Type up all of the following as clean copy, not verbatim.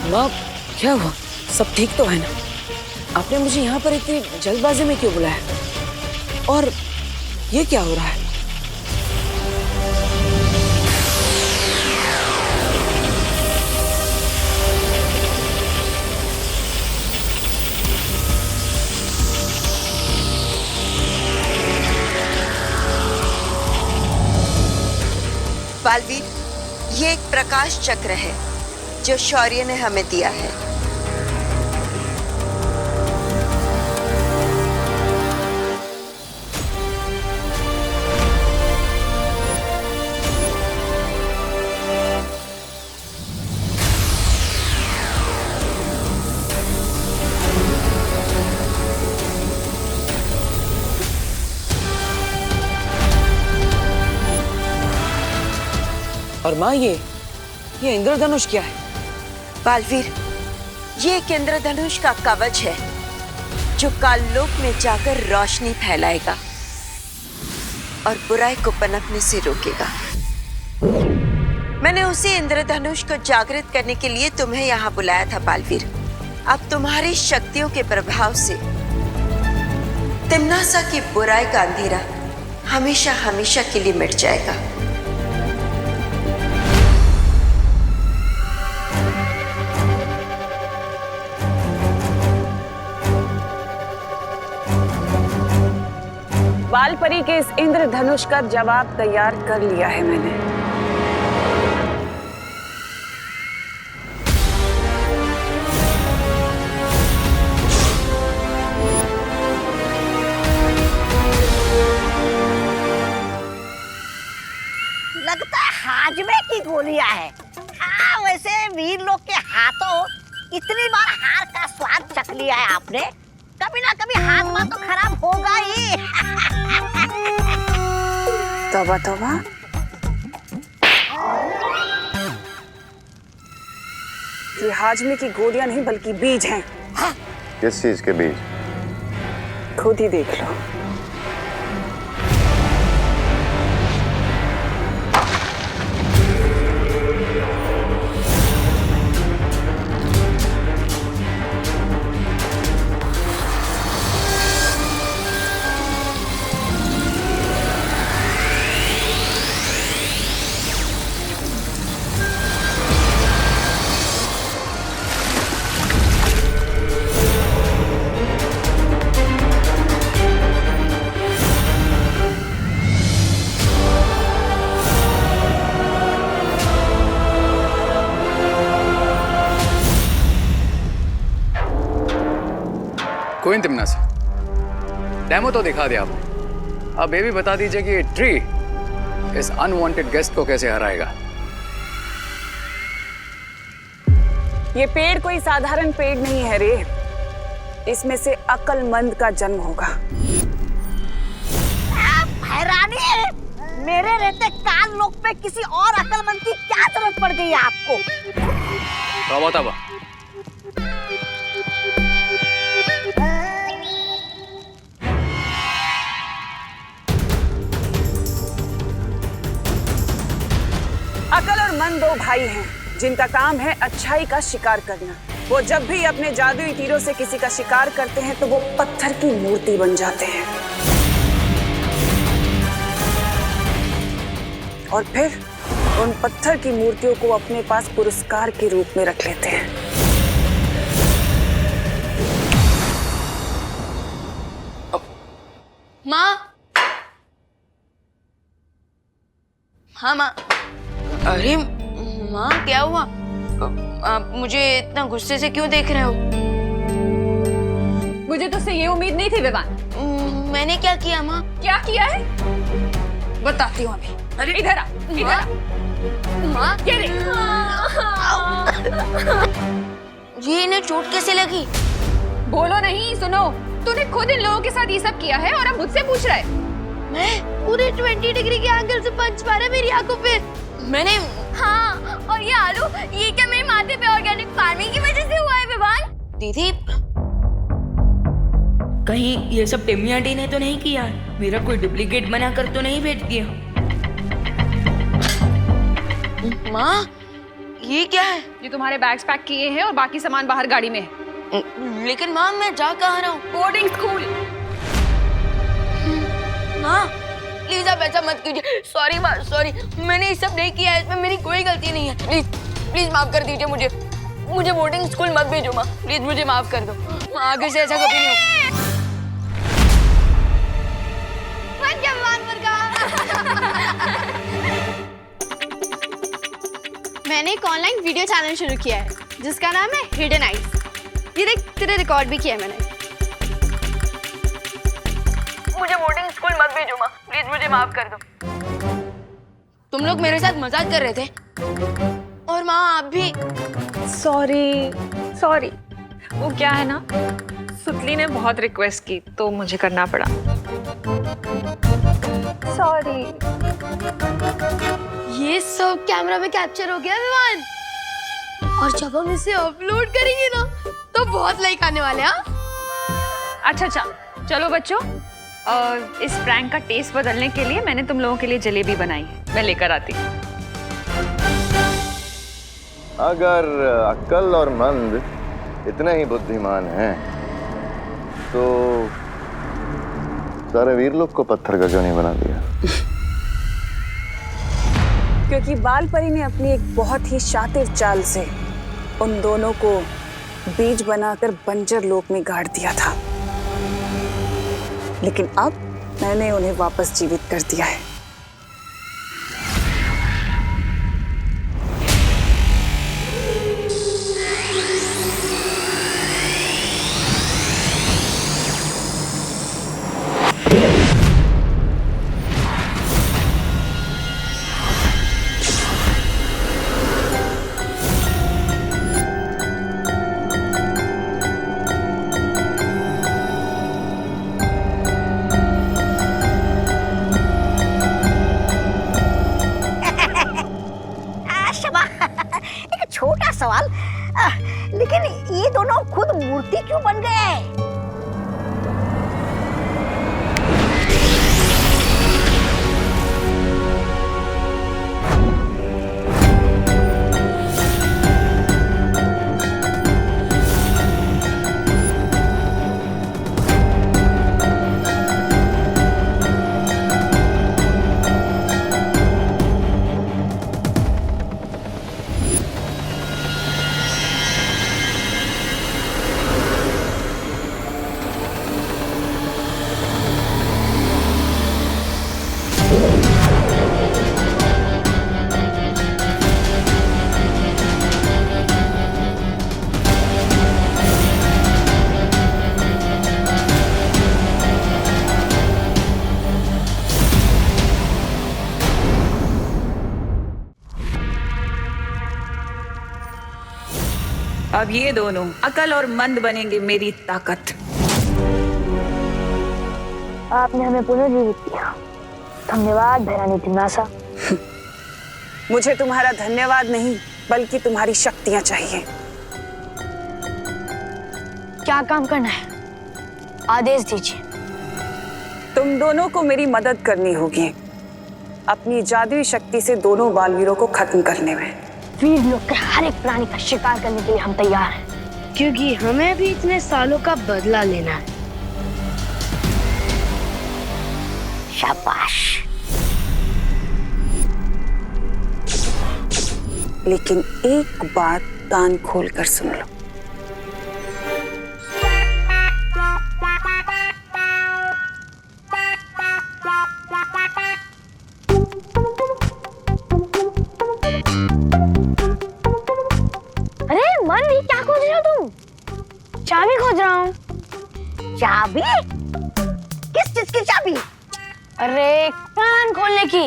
माँ, क्या हुआ? सब ठीक तो है ना? आपने मुझे यहाँ पर इतनी जल्दबाजी में क्यों बुलाया? और ये क्या हो रहा है? बालवीर, ये एक प्रकाश चक्र है जो शौर्य ने हमें दिया है। और माँ, ये इंद्रधनुष क्या है? बालवीर, ये एक इंद्रधनुष का कवच है जो काललोक में जाकर रोशनी फैलाएगा और बुराई को पनपने से रोकेगा। मैंने उसी इंद्रधनुष को जागृत करने के लिए तुम्हें यहाँ बुलाया था बालवीर। अब तुम्हारी शक्तियों के प्रभाव से तिम्नासा की बुराई का अंधेरा हमेशा हमेशा के लिए मिट जाएगा। बालपरी के इस इंद्रधनुष का जवाब तैयार कर लिया है मैंने। लगता है हाजमे की गोलियां है। हाँ, वैसे वीर लोग के हाथों इतनी बार हार का स्वाद चख लिया है आपने, कभी ना कभी हाजमा तो खराब होगा ही। तौबा तौबा। ये हाजमे की गोलियां नहीं बल्कि बीज हैं। किस चीज के बीज? खुद ही देख लो। कोई तिम्नासा, डेमो तो दिखा दिया आपने। अब ये भी बता दीजिए कि ये ट्री इस अनवांटेड गेस्ट को कैसे हराएगा। ये पेड़ कोई साधारण पेड़ नहीं है रे। इसमें से अक्लमंद का जन्म होगा। हैरानी है, मेरे रहते काल लोक पे किसी और अक्लमंद की क्या जरूरत पड़ गई है आपको? तौबा तौबा। अकल और मन दो भाई हैं जिनका काम है अच्छाई का शिकार करना। वो जब भी अपने जादुई तीरों से किसी का शिकार करते हैं तो वो पत्थर की मूर्ति बन जाते हैं और फिर उन पत्थर की मूर्तियों को अपने पास पुरस्कार के रूप में रख लेते हैं। माँ, हाँ माँ। अरे माँ, क्या हुआ? आप मुझे इतना गुस्से से क्यों देख रहे हो? मुझे तुझसे ये उम्मीद नहीं थी विवान। मैंने क्या किया माँ? क्या किया है बताती हूँ अभी। अरे इधर आ, इधर आ। माँ, ये देख। ये इन्हें चोट कैसे लगी? बोलो नहीं, सुनो। तूने खुद इन लोगों के साथ ये सब किया है और अब मुझसे पूछ रहा है। मैं पूरे 20 डिग्री के एंगल से पंच मारा मेरी आंखों पे। मैंने हाँ, और ये आलू, ये क्या मेरे माथे पे ऑर्गेनिक फार्मिंग की वजह से हुआ है विवान? दीदी, कहीं ये सब टिम्मी आंटी ने तो नहीं किया? मेरा कोई डुप्लीकेट बना कर तो नहीं भेज दिया? माँ, ये क्या है? ये तुम्हारे बैग्स पैक किए हैं और बाकी सामान बाहर गाड़ी में है। लेकिन माँ मैं जा कहाँ रहा हूँ? Boarding school. माँ प्लीज आप ऐसा मत कीजिए। सॉरी माँ, सॉरी, मैंने ये सब नहीं किया है, इसमें मेरी कोई गलती नहीं है। प्लीज प्लीज माफ कर दीजिए मुझे। मुझे बोर्डिंग स्कूल मत भेजो माँ, प्लीज मुझे माफ कर दो। माँ आगे से ऐसा कभी नहीं हो। मैंने एक ऑनलाइन वीडियो चैनल शुरू किया है जिसका नाम है हिडन आइज। ये देख, तेरे रिकॉर्ड भी किया है मैंने। मुझे बोर्डिंग स्कूल मत भेजो माँ, प्लीज मुझे माफ कर दो। तुम लोग मेरे साथ मजाक कर रहे थे और माँ आप भी। सॉरी वो क्या है ना, सुतली ने बहुत रिक्वेस्ट की तो मुझे करना पड़ा। सॉरी। ये सब कैमरा में कैप्चर हो गया विवान, और जब हम इसे अपलोड करेंगे ना तो बहुत लाइक आने वाले हैं। अच्छा चलो बच्चों, इस प्रैंक का टेस्ट बदलने के लिए मैंने तुम लोगों के लिए जलेबी बनाई है, मैं लेकर आती हूँ। अगर अक्ल और मंद इतने ही बुद्धिमान हैं तो सारे वीर लोग को पत्थर का क्यों नहीं बना दिया? क्योंकि बाल परी ने अपनी एक बहुत ही शातिर चाल से उन दोनों को बीज बनाकर बंजर लोक में गाड़ दिया था, लेकिन अब मैंने उन्हें वापस जीवित कर दिया है। छोटा सवाल, लेकिन ये दोनों खुद मूर्ति क्यों बन गए? अब ये दोनों अकल और मंद बनेंगे मेरी ताकत। आपने हमें पुनर्जीवित किया, धन्यवाद भैरानी तिम्नासा। मुझे तुम्हारा धन्यवाद नहीं बल्कि तुम्हारी शक्तियां चाहिए। क्या काम करना है, आदेश दीजिए। तुम दोनों को मेरी मदद करनी होगी अपनी जादुई शक्ति से दोनों बालवीरों को खत्म करने में। वीर लोग के हर एक प्राणी का शिकार करने के लिए हम तैयार हैं, क्योंकि हमें भी इतने सालों का बदला लेना है। शाबाश। लेकिन एक बात कान खोलकर सुन लो। अरे मन भी क्या खोज रहे हो तुम? चाबी खोज रहा हूँ। चाबी? किस चीज की चाबी? अरे कान खोलने की।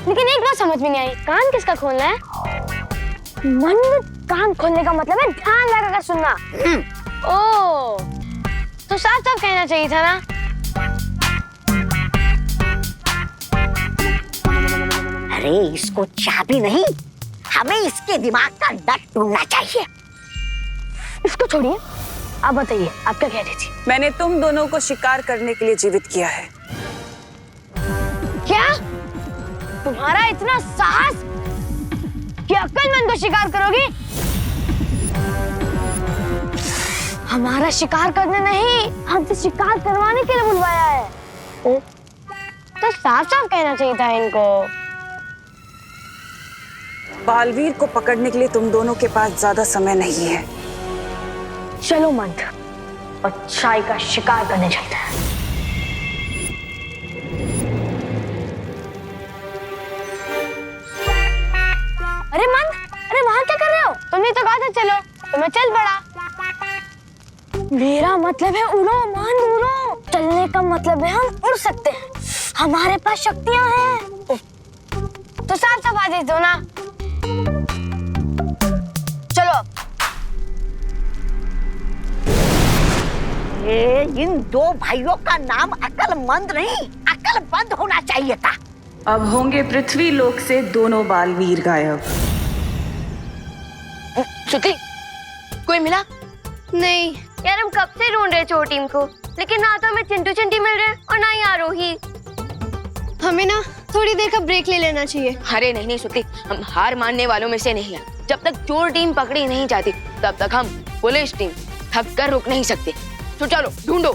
लेकिन एक बात समझ में नहीं आई, कान किसका खोलना है? मन कान खोलने का मतलब है ध्यान लगाकर सुनना। ओ, तो साफ साफ कहना चाहिए था ना। अरे इसको चाबी नहीं, हमें इसके दिमाग का नट ढूंढना चाहिए। इसको छोड़िए, आप बताइए, आप क्या कह रही थी? मैंने तुम दोनों को शिकार करने के लिए जीवित किया है। क्या? तुम्हारा इतना साहस कि अक्लमंद को शिकार करोगी? हमारा शिकार करने नहीं, हमसे शिकार करवाने के लिए बुलवाया है। तो साफ साफ कहना चाहिए था इनको। बालवीर को पकड़ने के लिए तुम दोनों के पास ज्यादा समय नहीं है। चलो मंद, अच्छाई का शिकार करने चलते हैं। अरे मंद, अरे वहां क्या कर रहे हो? तुमने तो कहा था चलो, तो मैं चल पड़ा। मेरा मतलब है उड़ो मंद, उड़ो। चलने का मतलब है हम उड़ सकते हैं, हमारे पास शक्तियां हैं। तो साफ साफ आदेश दो ना। चलो। ये इन दो भाइयों का नाम अक्लमंद नहीं, अक्लबंद होना चाहिए था। अब होंगे पृथ्वी लोक से दोनों बालवीर गायब। श्रुति, कोई मिला? नहीं यार, हम कब से ढूंढ रहे चोर टीम को, लेकिन ना तो हमें चिंटू चिंटी मिल रहे और ना ही आरोही। हमें ना थोड़ी देर का ब्रेक ले लेना चाहिए। अरे नहीं श्रुति, हम हार मानने वालों में से नहीं है। जब तक चोर टीम पकड़ी नहीं जाती तब तक हम पुलिस टीम थक कर रुक नहीं सकते। तो चलो ढूंढो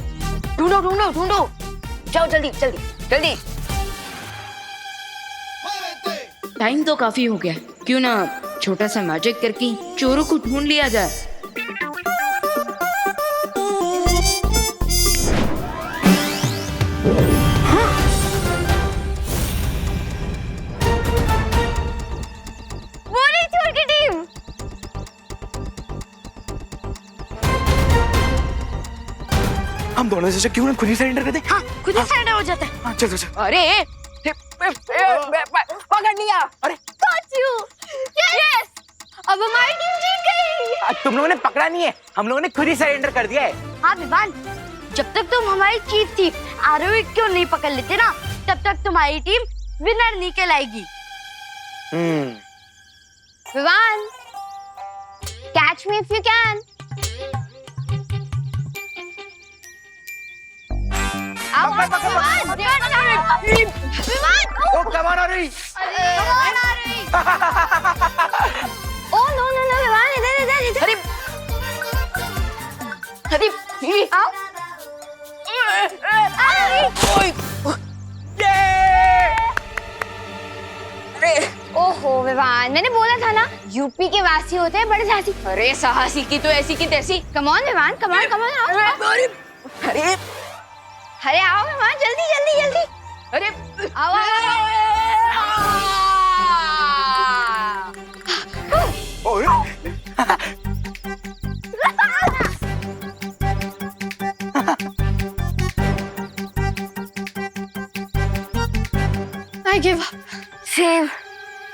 ढूंढो ढूंढो ढूंढो, जाओ जल्दी जल्दी जल्दी। टाइम तो काफी हो गया, क्यों ना छोटा सा मैजिक करके चोरों को ढूंढ लिया जाए। हम दोनों से क्यों ना खुद ही सरेंडर कर दे? हाँ, खुद ही सरेंडर हो जाता है। हाँ, चल चल। अरे पकड़ लिया। अरे यस, अब हमारी टीम जीत गई। तुम लोगों ने पकड़ा नहीं है, हम लोगों ने खुद ही सरेंडर कर दिया है। हाँ विवान, जब तक तुम हमारी चीफ थी आरोही क्यों नहीं पकड़ लेते ना, तब तक तुम्हारी टीम विनर नहीं कहलाएगी। Vivaan, catch me if you can. Come on आ रही। Oh no no no Vivaan, इधर इधर इधर। अरे आओ। ओहो विवान, मैंने बोला था ना, यूपी के वासी होते हैं बड़े साहसी। अरे साहसी की तो ऐसी की तैसी। Come on Vivaan, come on come on. अरे अरे आओ विवान, जल्दी जल्दी जल्दी। अरे आओ I give up. सेम,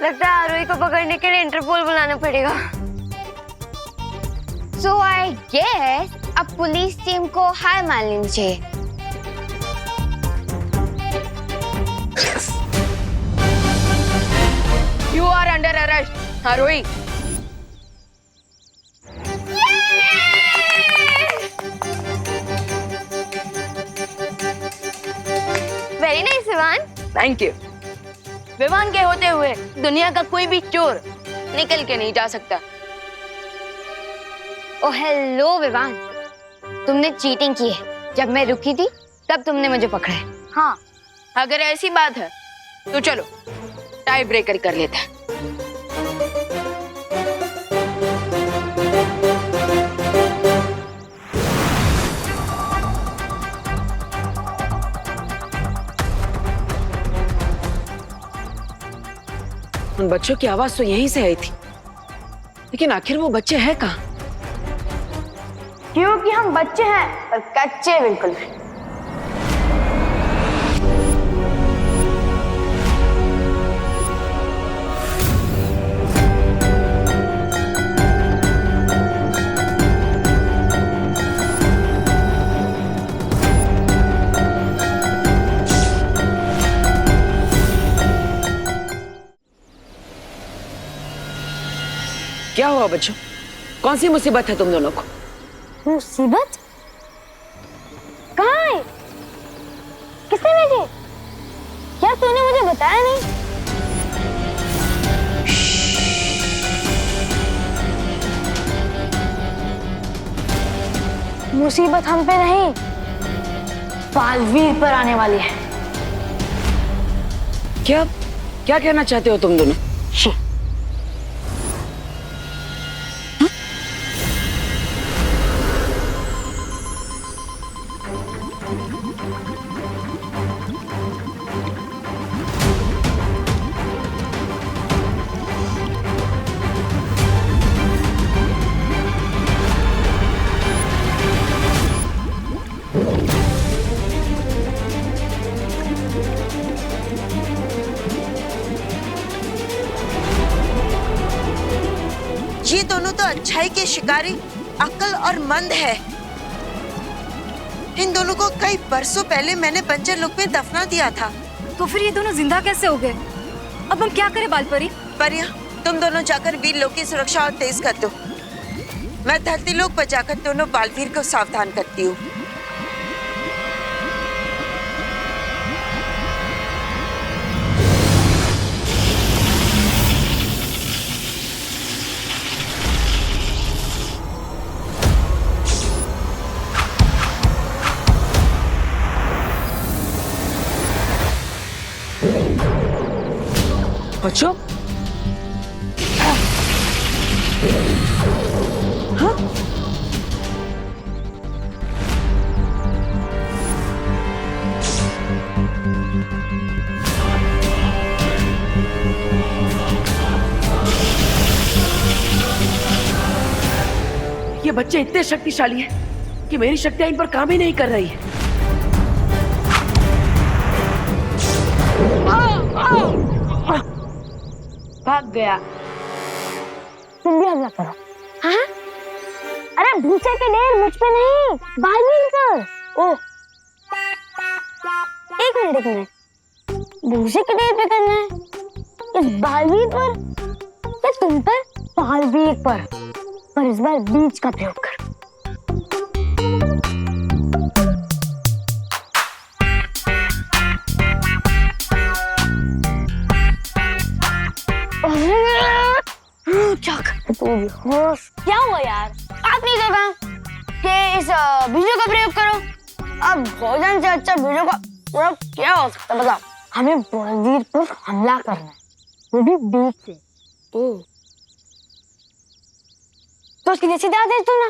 लगता है आरोही को पकड़ने के लिए इंटरपोल बुलाना पड़ेगा। So I guess अब पुलिस टीम को हार मान लेनी चाहिए। You are under arrest, Arohi. Very nice Vivaan. Thank you. Vivaan के होते हुए दुनिया का कोई भी चोर निकल के नहीं जा सकता। ओ हेलो विवान, तुमने चीटिंग की है। जब मैं रुकी थी तब तुमने मुझे पकड़ा है। हाँ, अगर ऐसी बात है तो चलो टाई ब्रेकर कर लेते हैं। उन बच्चों की आवाज तो यहीं से आई थी, लेकिन आखिर वो बच्चे हैं कहाँ? क्योंकि हम बच्चे हैं पर कच्चे बिल्कुल नहीं। क्या हुआ बच्चों? कौन सी मुसीबत है तुम दोनों को? मुसीबत? कहाँ है? किसने भेजी? यार तूने मुझे बताया नहीं। मुसीबत हम पे नहीं, बालवीर पर आने वाली है। क्या क्या कहना चाहते हो तुम दोनों? ये दोनों तो अच्छाई के शिकारी अक्ल और मंद है। इन दोनों को कई बरसों पहले मैंने बंजर लोक में दफना दिया था। तो फिर ये दोनों जिंदा कैसे हो गए? अब हम क्या करें बालपरी? परिया, तुम दोनों जाकर वीर लोक की सुरक्षा और तेज कर दो। मैं धरती लोक पर जाकर दोनों बालवीर को सावधान करती हूँ। बच्चों, हाँ? ये बच्चे इतने शक्तिशाली हैं कि मेरी शक्तियां इन पर काम ही नहीं कर रही है। भाग गया। तुम भी हमला करो। हाँ? अरे भूसे के ढेर मुझ पे नहीं, बालवीर पर। ओह, एक मिनट। भूसे के ढेर पे करना है? इस बालवीर पर या तुम पर? बालवीर पर इस बार बीज का प्रयोग कर। क्या हुआ यार? आपने कहा कि इस बीजों का प्रयोग करो। अब भोजन से अच्छा बीजों का प्रयोग क्या हो सकता है? बताओ। हमें बालवीर पर हमला करना है, वो भी बीज से। तो सीधे सीधे आदेश दो ना।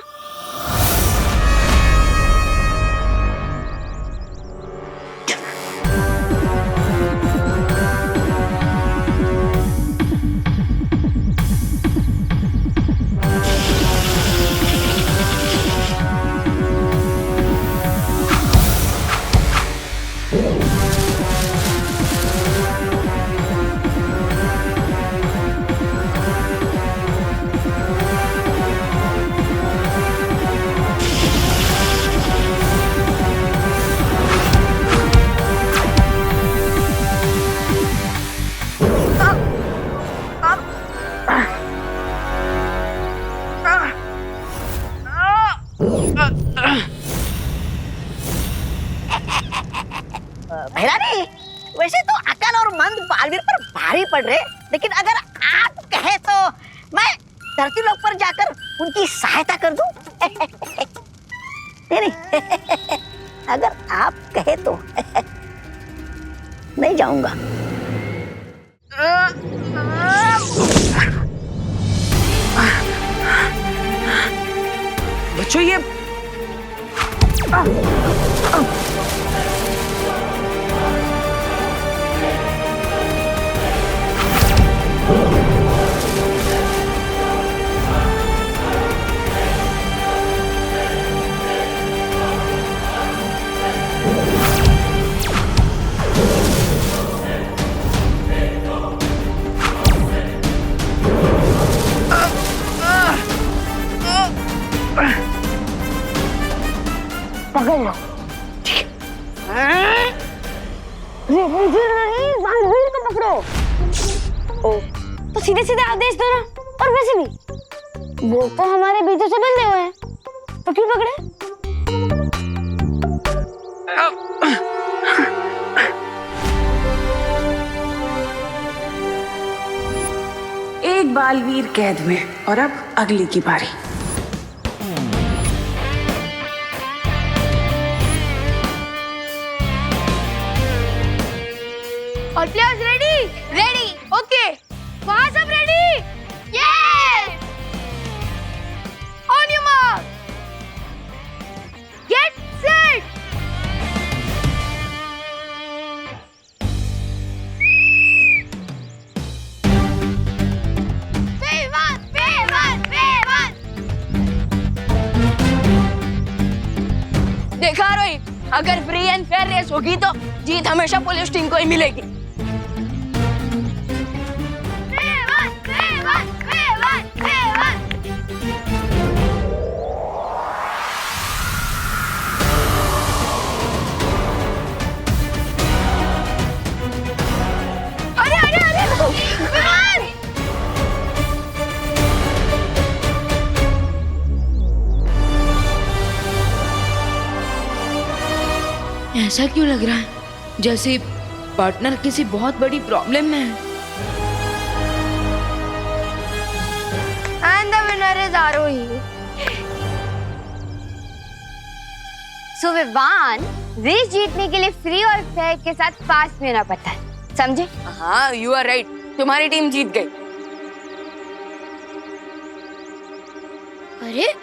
भैरानी, वैसे तो अकल और मंद बालवीर पर भारी पड़ रहे, लेकिन अगर आप कहे तो मैं धरती लोक पर जाकर उनकी सहायता कर दूं। नहीं अगर आप कहे तो नहीं जाऊंगा। बच्चों, ये पकड़ लो। बालवीर को पकड़ो। ओ, तो सीधे सीधे आदेश दो ना। और वैसे भी वो तो हमारे बीजों से बंधे हुए हैं, तो क्यों पकड़े? एक बालवीर कैद में और अब अगली की बारी। और प्लेयर्स रेडी? रेडी। ओके, वहां सब ready? Yes. On your mark, get set. देखा रोहित, अगर फ्री एंड फेयर रेस होगी तो जीत हमेशा पुलिस टीम को ही मिलेगी। अरे अरे अरे विमान! ऐसा क्यों लग रहा है जैसे पार्टनर किसी बहुत बड़ी प्रॉब्लम में है? And the winner is Arohi. So Vivaan, race जीतने के लिए फ्री और फेयर के साथ फास्ट में होना पड़ता है, समझे? हाँ, यू आर राइट, तुम्हारी टीम जीत गई। अरे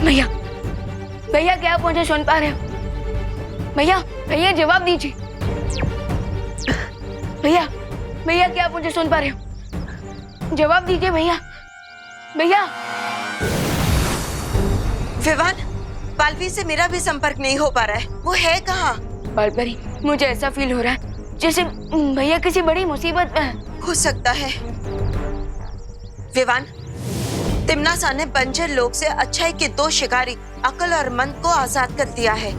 भैया, भैया क्या आप मुझे सुन पा रहे हो? भैया, भैया जवाब दीजिए। भैया, भैया क्या आप मुझे सुन पा रहे हो? जवाब दीजिए भैया, भैया। विवान, बालवीर से मेरा भी संपर्क नहीं हो पा रहा है। वो है कहाँ? बालपरी, मुझे ऐसा फील हो रहा है जैसे भैया किसी बड़ी मुसीबत में है। हो सकता है। विवान, तिम्नासा ने बंजर लोग से अच्छाई के दो शिकारी अकल और मन को आजाद कर दिया है।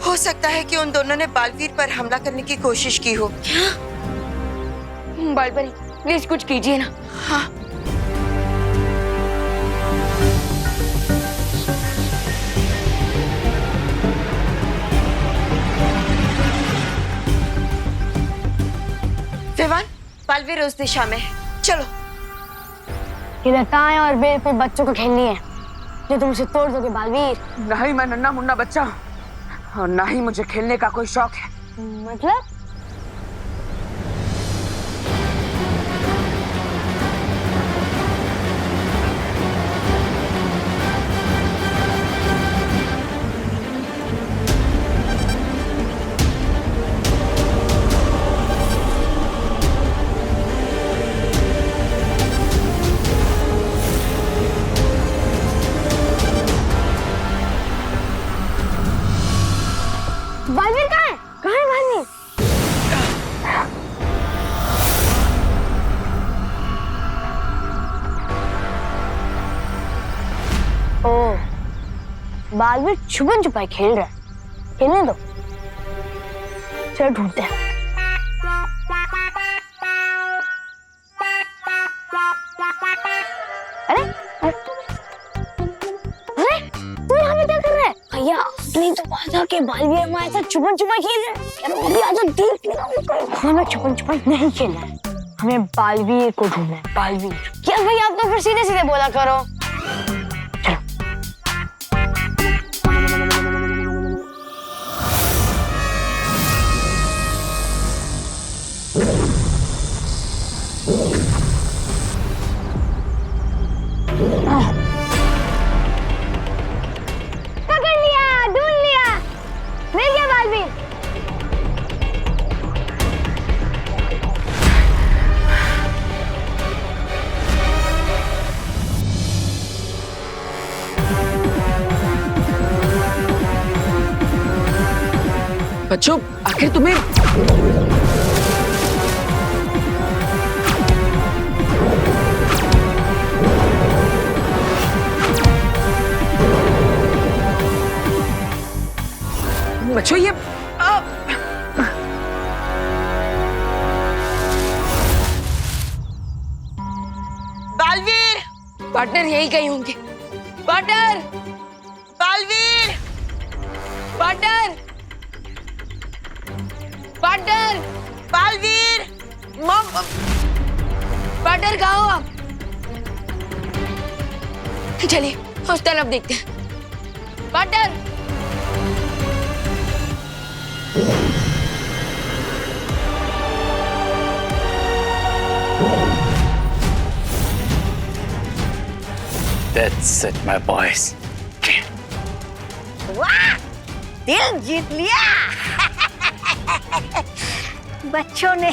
हो सकता है कि उन दोनों ने बालवीर पर हमला करने की कोशिश की हो। क्या? बालपरी, प्लीज कुछ कीजिए ना। हाँ। विवान, बालवीर उस दिशा में है। चलो। इधर ताएं और बेवकूफ बच्चों को खेलनी है जो तुम उसे तोड़ दोगे बालवीर। नहीं, मैं नन्हा मुन्ना बच्चा हूँ और ना ही मुझे खेलने का कोई शौक है। मतलब? बालवीर कहाँ है? कहाँ है बालवीर? ओह, बालवीर छुपन छुपाई खेल रहा है। खेलने दो, चलो ढूंढते हैं। अरे अरे अरे, तू यहाँ पे क्या कर रहा है? भैया, नहीं तो बाजा के बालवीर हमारे साथ छुपन छुपाई खेल रहे हैं। यार वो भी आजा देख लेगा। हमें छुपन छुपाई नहीं खेलना है, हमें बालवीर को ढूंढना है। बालवीर क्या भैया, आप तो फिर सीधे सीधे बोला करो। पकड़ लिया, ढूंढ लिया, मिल गया बालवीर। बच्चों, आखिर तुम्हें बच्चों ये पार्टनर यही कहीं होंगे। Partner, Baalveer, partner, partner, Baalveer, मम, पार्टनर कहाँ हो आप? चलिए उस तरफ देखते हैं। Partner, That's it, my boys. वाह, दिल जीत लिया बच्चों ने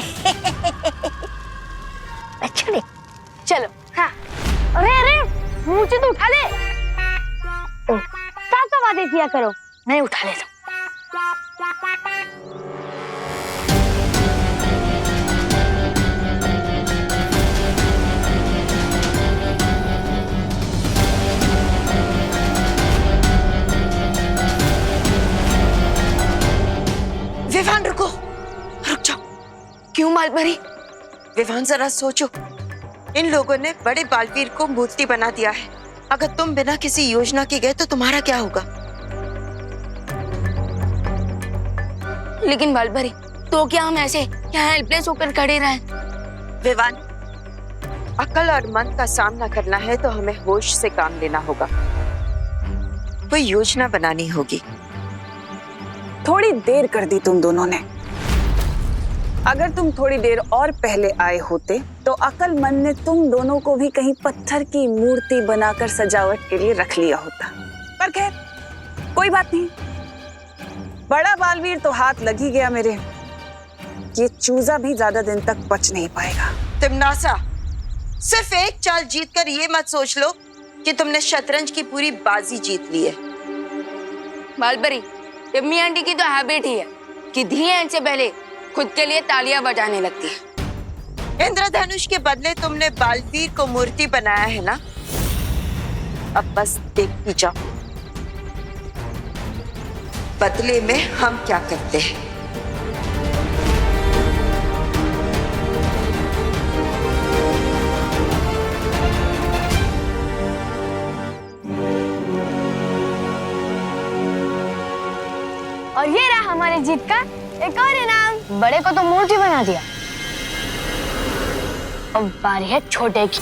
बच्चों ने। चलो। हाँ। अरे अरे मुझे तो उठा ले। साफ साफ बातें किया करो। नहीं उठा ले लो। विवान रुको, रुक जाओ। क्यों मालबरी? विवान जरा सोचो, इन लोगों ने बड़े बालवीर को मूर्ति बना दिया है। अगर तुम बिना किसी योजना के गए तो तुम्हारा क्या होगा? लेकिन मालबरी, तो क्या हम ऐसे यहाँ हेल्पलेस होकर खड़े रहें? विवान, अकल और मन का सामना करना है तो हमें होश से काम लेना होगा। कोई योजना बनानी होगी। थोड़ी देर कर दी तुम दोनों ने। अगर तुम थोड़ी देर और पहले आए होते तो अकल मन ने तुम दोनों को भी कहीं पत्थर की मूर्ति बनाकर सजावट के लिए रख लिया होता। पर खैर कोई बात नहीं, बड़ा बालवीर तो हाथ लग ही गया मेरे। ये चूजा भी ज्यादा दिन तक बच नहीं पाएगा। तिमनासा, सिर्फ एक चाल जीतकर ये मत सोच लो कि तुमने शतरंज की पूरी बाजी जीत ली है। मालबरी, यम्मी आंटी की तो हैबिट ही है कि धी एंड से पहले खुद के लिए तालियां बजाने लगती है। इंद्रधनुष के बदले तुमने बालवीर को मूर्ति बनाया है ना? अब बस देखती जाओ बदले में हम क्या करते हैं। और ये रहा हमारी जीत का एक और इनाम। बड़े को तो मूर्ति बना दिया, अब बारी है छोटे की।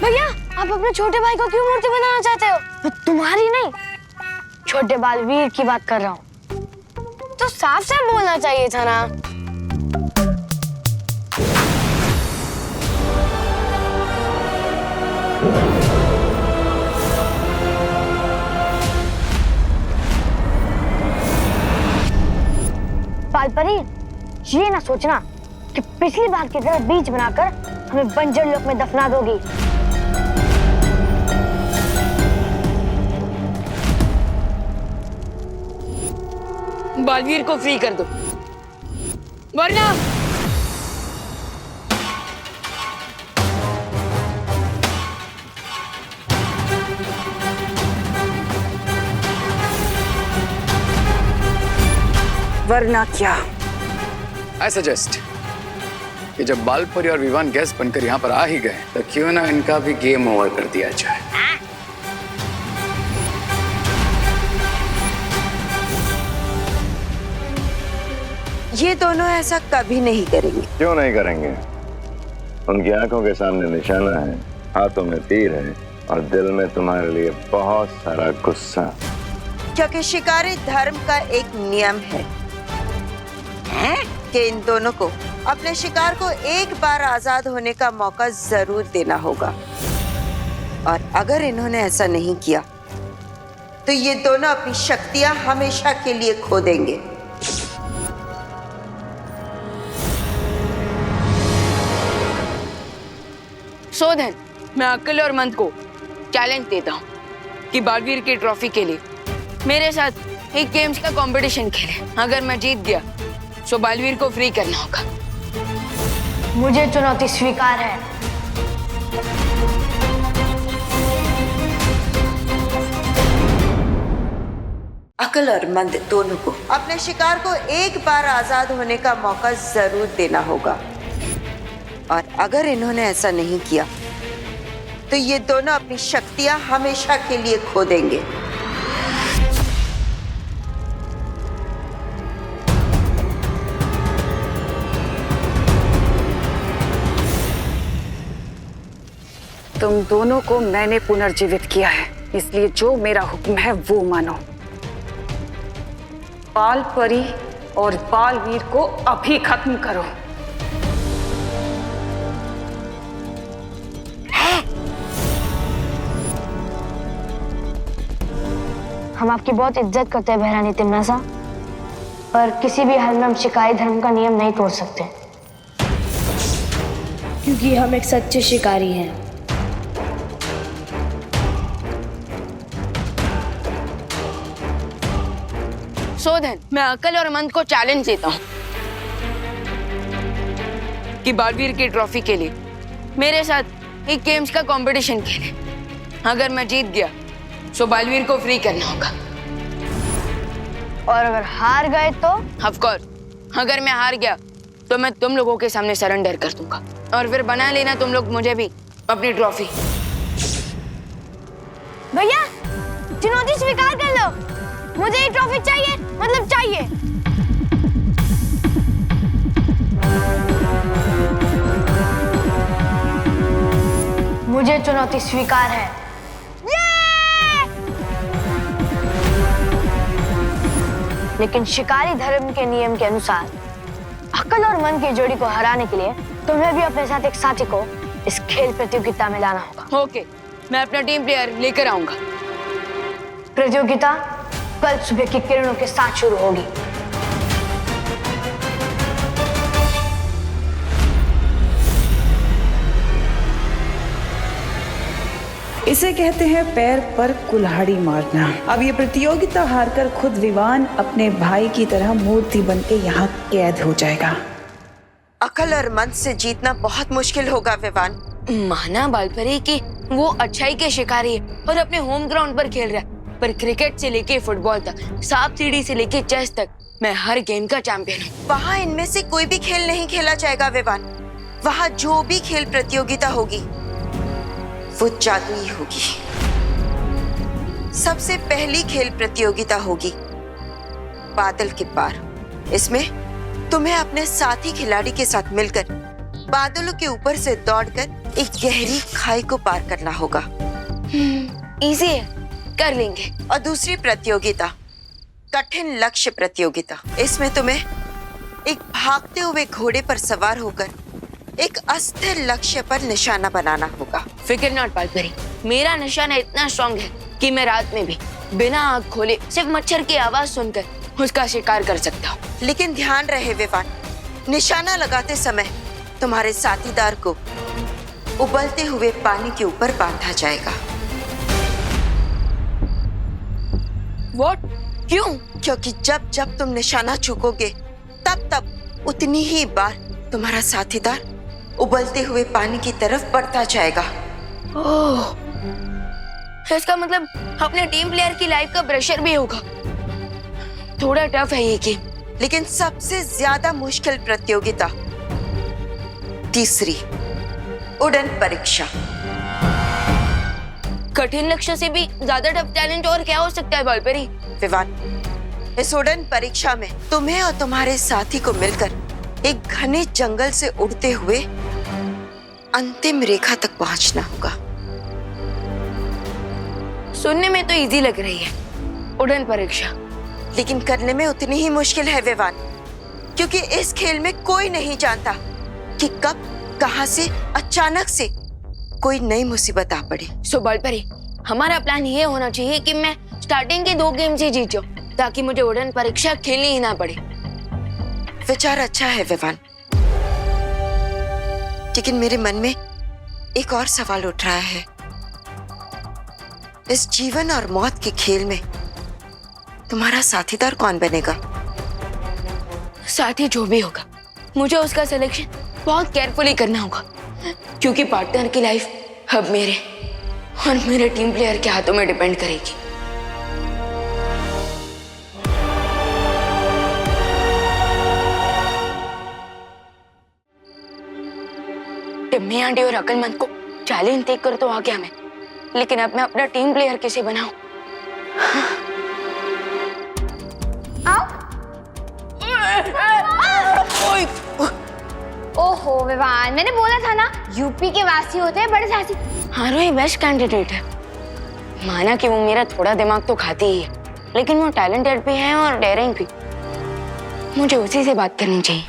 भैया, आप अपने छोटे भाई को क्यों मूर्ति बनाना चाहते हो? मैं तुम्हारी नहीं, छोटे बालवीर की बात कर रहा हूँ। तो साफ साफ बोलना चाहिए था ना। बालपरी, ये ना सोचना कि पिछली बार की तरह बीज बनाकर हमें बंजर लोक में दफना दोगी। बालवीर को फ्री कर दो, वरना वरना क्या? I suggest कि जब बालपरी और विवान गेस्ट बनकर यहाँ पर आ ही गए तो क्यों ना इनका भी गेम ओवर कर दिया जाए। ये दोनों ऐसा कभी नहीं करेंगे। क्यों नहीं करेंगे? उनकी आंखों के सामने निशाना है, हाथों में तीर है और दिल में तुम्हारे लिए बहुत सारा गुस्सा। क्योंकि शिकारी धर्म का एक नियम है कि इन दोनों को अपने शिकार को एक बार आजाद होने का मौका जरूर देना होगा। और अगर इन्होंने ऐसा नहीं किया तो ये दोनों अपनी शक्तियां हमेशा के लिए खो देंगे। सो देन मैं अक्ल और मंद को चैलेंज देता हूँ कि बालवीर की ट्रॉफी के लिए मेरे साथ एक गेम्स का कंपटीशन खेले। अगर मैं जीत गया तो बालवीर को फ्री करना होगा। मुझे चुनौती स्वीकार है। अकल और मंद दोनों को अपने शिकार को एक बार आजाद होने का मौका जरूर देना होगा। और अगर इन्होंने ऐसा नहीं किया तो ये दोनों अपनी शक्तियां हमेशा के लिए खो देंगे। तुम दोनों को मैंने पुनर्जीवित किया है, इसलिए जो मेरा हुक्म है वो मानो। बाल परी और बालवीर को अभी खत्म करो। हम आपकी बहुत इज्जत करते हैं बहरानी तिम्नासा, पर किसी भी हाल में हम शिकारी धर्म का नियम नहीं तोड़ सकते, क्योंकि हम एक सच्चे शिकारी हैं। शोधन, मैं अकल और मन को चैलेंज देता हूँ कि बालवीर की ट्रॉफी के लिए मेरे साथ एक गेम्स का कंपटीशन खेले। अगर मैं जीत गया तो बालवीर को फ्री करना होगा, और अगर हार गए तो? ऑफ कोर्स, अगर मैं हार गया तो मैं तुम लोगों के सामने सरेंडर कर दूंगा और फिर बना लेना तुम लोग मुझे भी अपनी ट्रॉफी। भैया, चुनौती स्वीकार कर लो, मुझे ये ट्रॉफी चाहिए, मतलब चाहिए। मुझे चुनौती स्वीकार है। लेकिन शिकारी धर्म के नियम के अनुसार अकल और मन की जोड़ी को हराने के लिए तुम्हें भी अपने साथ एक साथी को इस खेल प्रतियोगिता में लाना होगा। ओके, मैं अपना टीम प्लेयर लेकर आऊंगा। प्रतियोगिता कल सुबह की किरणों के साथ शुरू होगी। इसे कहते हैं पैर पर कुल्हाड़ी मारना। अब ये प्रतियोगिता हारकर खुद विवान अपने भाई की तरह मूर्ति बनके यहाँ कैद हो जाएगा। अकल और मन से जीतना बहुत मुश्किल होगा विवान। माना बालपरी कि वो अच्छाई के शिकारी है और अपने होम ग्राउंड पर खेल रहा है, पर क्रिकेट से लेके फुटबॉल तक, सांप सीढ़ी से लेके चेस तक मैं हर गेम का चैंपियन हूँ। वहाँ इनमें से कोई भी खेल नहीं खेला जाएगा विवान। वहाँ जो भी खेल प्रतियोगिता होगी वो जादुई होगी। सबसे पहली खेल प्रतियोगिता होगी बादल के पार। इसमें तुम्हें अपने साथी खिलाड़ी के साथ मिलकर बादलों के ऊपर से दौड़कर एक गहरी खाई को पार करना होगा। इजी है, कर लेंगे। और दूसरी प्रतियोगिता कठिन लक्ष्य प्रतियोगिता। इसमें तुम्हें एक भागते हुए घोड़े पर सवार होकर एक अस्थिर लक्ष्य पर निशाना बनाना होगा। फिक्र नॉट बालपरी, मेरा निशाना इतना स्ट्रॉन्ग है कि मैं रात में भी बिना आँख खोले सिर्फ मच्छर की आवाज सुनकर उसका शिकार कर सकता हूँ। लेकिन ध्यान रहे विवान, निशाना लगाते समय तुम्हारे साथीदार को उबलते हुए पानी के ऊपर बांधा जाएगा। What? क्यों? क्योंकि जब जब तुम निशाना चूकोगे तब तब उतनी ही बार तुम्हारा साथीदार उबलते हुए पानी की तरफ बढ़ता जाएगा। ओह, इसका मतलब अपने टीम प्लेयर की लाइफ का प्रेशर भी होगा। थोड़ा टफ है ये गेम। लेकिन सबसे ज्यादा मुश्किल प्रतियोगिता तीसरी, उड़न परीक्षा। कठिन लक्ष्य से भी ज्यादा टफ चैलेंज और क्या हो सकता है बालपरी? विवान, इस उड़न परीक्षा में तुम्हें और तुम्हारे साथी को मिलकर एक घने जंगल से उड़ते हुए अंतिम रेखा तक पहुंचना होगा। सुनने में तो इजी लग रही है उड़न परीक्षा, लेकिन करने में उतनी ही मुश्किल है विवान, क्योंकि इस खेल में कोई नहीं जानता कि कब कहां से अचानक से कोई नई मुसीबत आ पड़े। सो बालपरी, हमारा प्लान ये होना चाहिए कि मैं स्टार्टिंग के 2 गेम से जीत जाऊं, ताकि मुझे उड़न परीक्षा खेलनी ही ना पड़े। विचार अच्छा है विवान, लेकिन मेरे मन में एक और सवाल उठ रहा है। इस जीवन और मौत के खेल में तुम्हारा साथीदार कौन बनेगा? साथी जो भी होगा, मुझे उसका सिलेक्शन बहुत केयरफुली करना होगा, क्योंकि पार्टनर की लाइफ अब मेरे और मेरे टीम प्लेयर के हाथों में डिपेंड करेगी। टिम्मी आंटी और अकलमंद को चैलेंज देख कर तो आ गया मैं, लेकिन अब मैं अपना टीम प्लेयर कैसे बनाऊं? ओहो विवान, मैंने बोला था ना यूपी के वासी होते हैं बड़े साहसी। हाँ रोही बेस्ट कैंडिडेट है। माना कि वो मेरा थोड़ा दिमाग तो खाती ही है, लेकिन वो टैलेंटेड भी है और डेयरिंग भी। मुझे उसी से बात करनी चाहिए।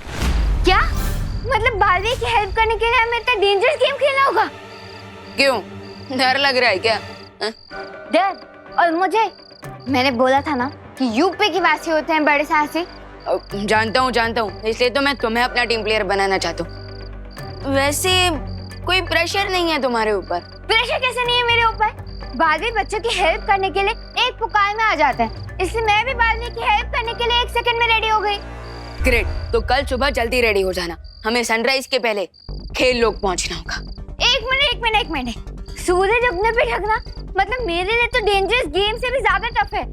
क्या मतलब बालवीर की हेल्प करने के लिए हमें इतना डेंजरस गेम खेलना होगा? क्यों, डर लग रहा है क्या? डर? और मुझे? मैंने बोला था ना कि यूपी के वासी होते हैं बड़े साहसी। जानता हूँ, इसलिए तो मैं तुम्हें अपना टीम प्लेयर बनाना चाहता हूँ। वैसे कोई प्रेशर नहीं है तुम्हारे ऊपर। प्रेशर कैसे नहीं है मेरे ऊपर? बालवीर बच्चों की हेल्प करने के लिए एक पुकार में आ जाता है, इसलिए मैं भी बालवीर की हेल्प करने के लिए 1 सेकंड में रेडी हो गई। ग्रेट, तो कल सुबह जल्दी रेडी हो जाना, हमें सनराइज के पहले खेल लोग पहुंचना होगा। एक मिनट, सूरज उगने पे ढकना मतलब मेरे लिए तो डेंजरस गेम से भी ज्यादा टफ है।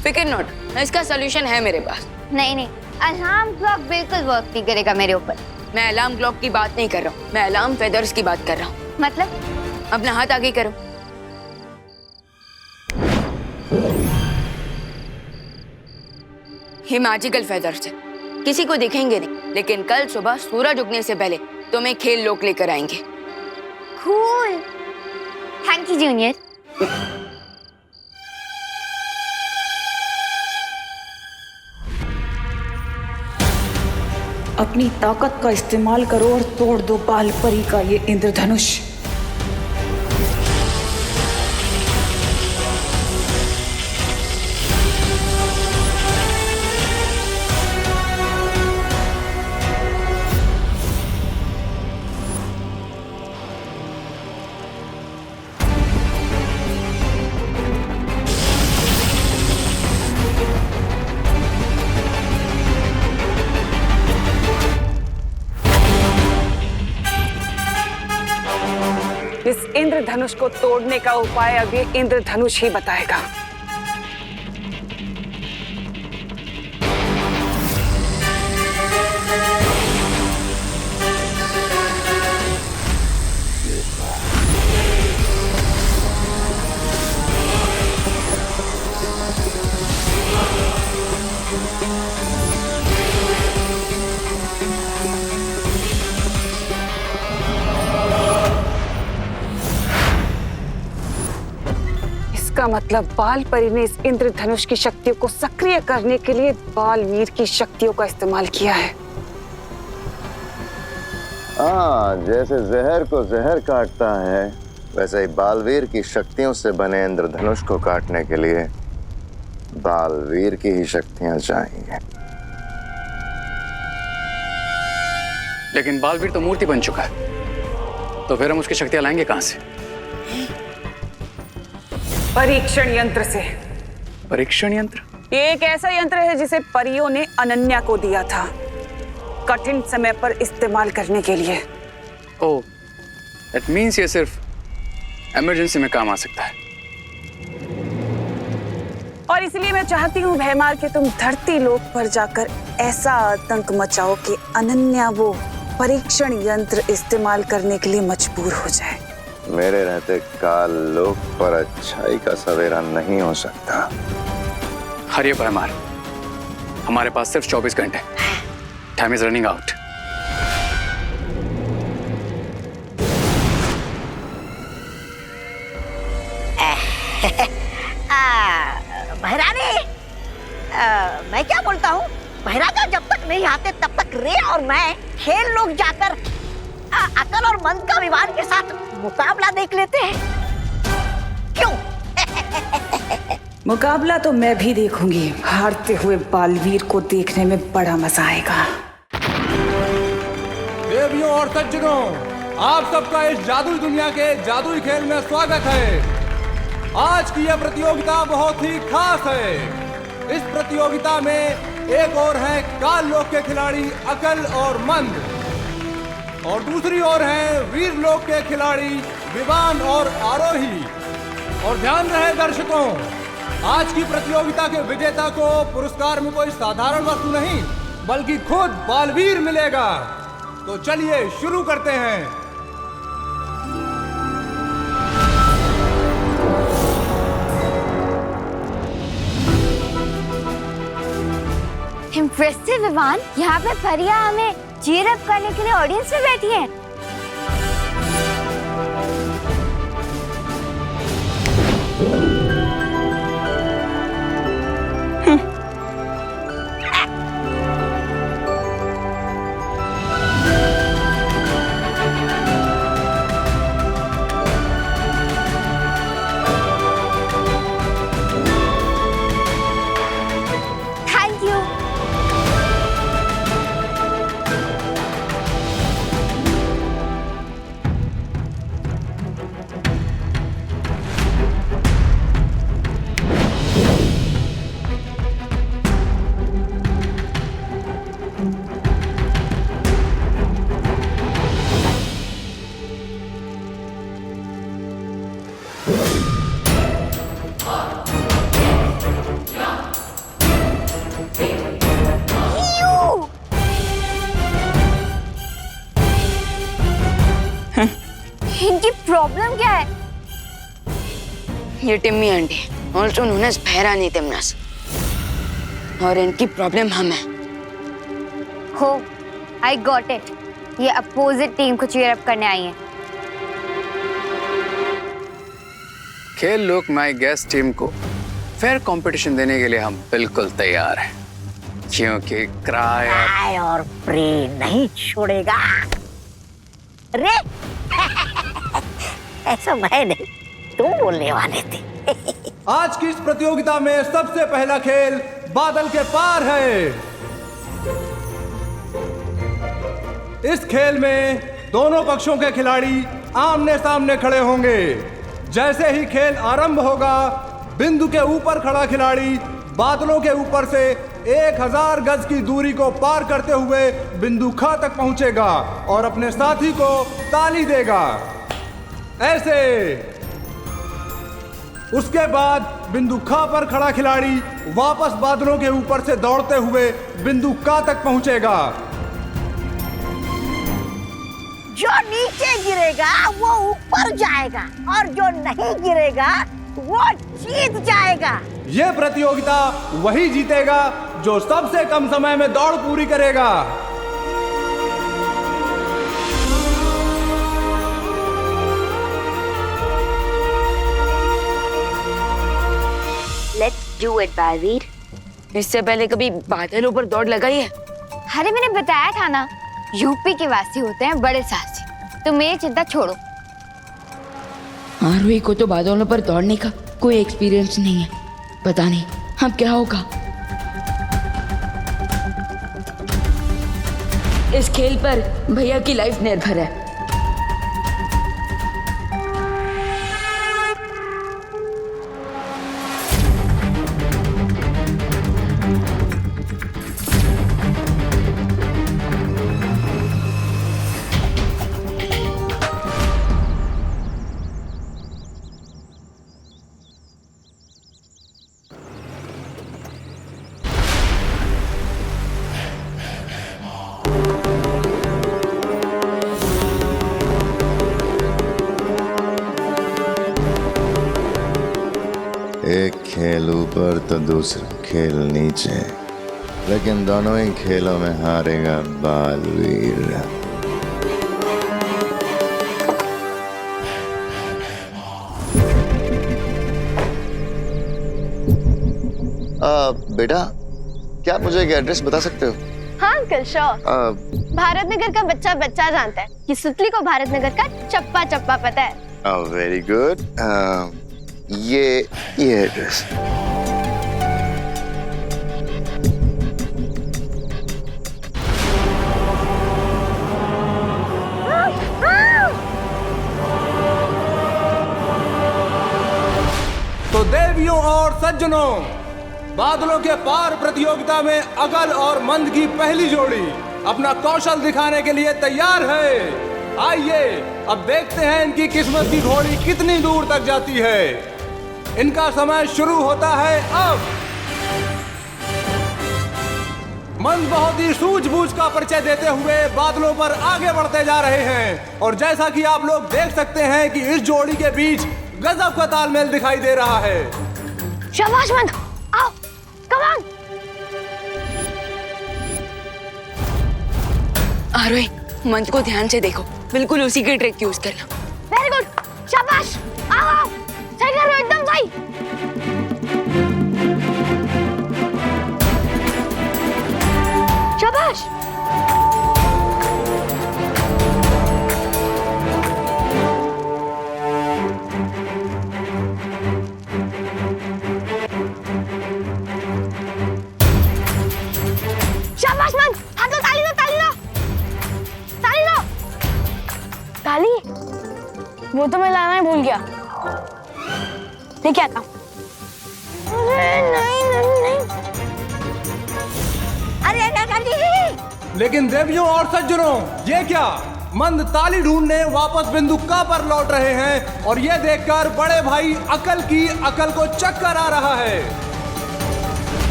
फिकर नॉट, इसका सोल्यूशन है मेरे पास। नहीं, अलार्म क्लॉक बिल्कुल वर्क नहीं करेगा मेरे ऊपर। मैं अलार्म क्लॉक की बात नहीं कर रहा हूँ, मैं अलार्म फेदर्स की बात कर रहा हूँ। मतलब? अपना हाथ आगे करो। ये मैजिकल फेदर्स है, किसी को दिखेंगे नहीं, लेकिन कल सुबह सूरज उगने से पहले तुम्हें खेल लोग लेकर आएंगे। Cool, thank you junior. अपनी ताकत का इस्तेमाल करो और तोड़ दो बाल परी का ये इंद्रधनुष। इस इंद्रधनुष को तोड़ने का उपाय अब ये इंद्रधनुष ही बताएगा। इसका मतलब बाल परी ने इस इंद्रधनुष की शक्तियों को सक्रिय करने के लिए बालवीर की शक्तियों का इस्तेमाल किया है। हाँ, जैसे जहर को जहर काटता है, वैसे ही बालवीर की शक्तियों से बने इंद्रधनुष को काटने के लिए बालवीर की ही शक्तियां चाहिए। लेकिन बालवीर तो मूर्ति बन चुका है, तो फिर हम उसकी शक्तियां लाएंगे कहां से? परीक्षण यंत्र से। परीक्षण यंत्र? ये एक ऐसा यंत्र है जिसे परियों ने अनन्या को दिया था, कठिन समय पर इस्तेमाल करने के लिए। ओह, दैट मीन्स ये सिर्फ इमरजेंसी में काम आ सकता है। और इसलिए मैं चाहती हूँ भैमार कि तुम धरती लोक पर जाकर ऐसा आतंक मचाओ कि अनन्या वो परीक्षण यंत्र इस्तेमाल करने के लिए मजबूर हो जाए। मेरे रहते काल लोक पर अच्छाई का सवेरा नहीं हो सकता। हरिये भैमार, हमारे पास सिर्फ 24 घंटे। Time is running out. बहरानी, मैं क्या बोलता हूँ, बहरागा जब तक नहीं आते तब तक रे और मैं खेल लोग जाकर अकल और मन का विवाद के साथ मुकाबला देख लेते हैं। क्यों? मुकाबला तो मैं भी देखूंगी। हारते हुए बालवीर को देखने में बड़ा मजा आएगा। देवियों और सज्जनों, आप सबका इस जादुई दुनिया के जादुई खेल में स्वागत है। आज की यह प्रतियोगिता बहुत ही खास है। इस प्रतियोगिता में एक ओर है काल लोक के खिलाड़ी अकल और मंद, और दूसरी ओर है वीर लोक के खिलाड़ी विवान और आरोही। और ध्यान रहे दर्शकों, आज की प्रतियोगिता के विजेता को पुरस्कार में कोई साधारण वस्तु नहीं, बल्कि खुद बालवीर मिलेगा। तो चलिए शुरू करते हैं। इम्प्रेसिव विवान, यहाँ पे परिया हमें चीयर अप करने के लिए ऑडियंस में बैठी है। Thank you. इनकी प्रॉब्लम क्या है? ये Timmy auntie, also known as भैरानी तिमनस, और इनकी प्रॉब्लम हम है। हो, आई गॉट इट। ये अपोजिट टीम को चीयर अप करने आई है। खेल लोक माई गेस्ट टीम को फेयर कंपटीशन देने के लिए हम बिल्कुल तैयार हैं, क्योंकि क्राई और प्रे नहीं छोड़ेगा। रे ऐसा मैं नहीं, तुम बोलने वाले थे। आज की इस प्रतियोगिता में सबसे पहला खेल बादल के पार है। इस खेल में दोनों पक्षों के खिलाड़ी आमने सामने खड़े होंगे। जैसे ही खेल आरंभ होगा, बिंदु के ऊपर खड़ा खिलाड़ी बादलों के ऊपर से 1000 गज की दूरी को पार करते हुए बिंदु ख तक पहुंचेगा और अपने साथी को ताली देगा, ऐसे। उसके बाद बिंदु ख पर खड़ा खिलाड़ी वापस बादलों के ऊपर से दौड़ते हुए बिंदु क तक पहुंचेगा। जो नीचे गिरेगा वो ऊपर जाएगा और जो नहीं गिरेगा वो जीत जाएगा। ये प्रतियोगिता वही जीतेगा जो सबसे कम समय में दौड़ पूरी करेगा। Let's do it Baalveer. इससे पहले कभी बादलों पर दौड़ लगाई है? अरे मैंने बताया था ना, यूपी के वासी होते हैं बड़े साहसी। तो मेरी चिंता छोड़ो। आरोही को तो बादलों पर दौड़ने का कोई एक्सपीरियंस नहीं है, पता नहीं अब क्या होगा। इस खेल पर भैया की लाइफ निर्भर है। एक खेल ऊपर तो दूसरा खेल नीचे, लेकिन दोनों ही खेलों में हारेगा बालवीर। बेटा, क्या आप मुझे एक एड्रेस बता सकते हो? हाँ अंकल, श्योर। भारत नगर का बच्चा बच्चा जानता है कि सुतली को भारत नगर का चप्पा चप्पा पता है। Very good. ये एड्रेस। तो देवियों और सज्जनों, बादलों के पार प्रतियोगिता में अकल और मंद की पहली जोड़ी अपना कौशल दिखाने के लिए तैयार है। आइए अब देखते हैं इनकी किस्मत की घोड़ी कितनी दूर तक जाती है। इनका समय शुरू होता है अब। मंद बहुत ही सूझबूझ का परिचय देते हुए बादलों पर आगे बढ़ते जा रहे हैं और जैसा कि आप लोग देख सकते हैं कि इस जोड़ी के बीच गजब का तालमेल दिखाई दे रहा है। शाबाश मंद, आओ, कम ऑन। आरोही, मंद को ध्यान से देखो, बिल्कुल उसी की ट्रिक यूज करना। वेरी गुड, शाबाश, आओ आओ, सही कर रहे हो, एकदम सही। शाबाश। शाबाश मंद, हाथ दो, ताली दो, ताली दो, ताली दो। ताली? वो तो मैं लाना ही भूल गया। लेके आता हूँ। अरे नहीं नहीं नहीं। अरे नहीं। लेकिन देवियों और सज्जनों, ये क्या? मंद ताली ढूंढने वापस बिंदुका पर लौट रहे हैं और ये देखकर बड़े भाई अकल की अकल को चक्कर आ रहा है।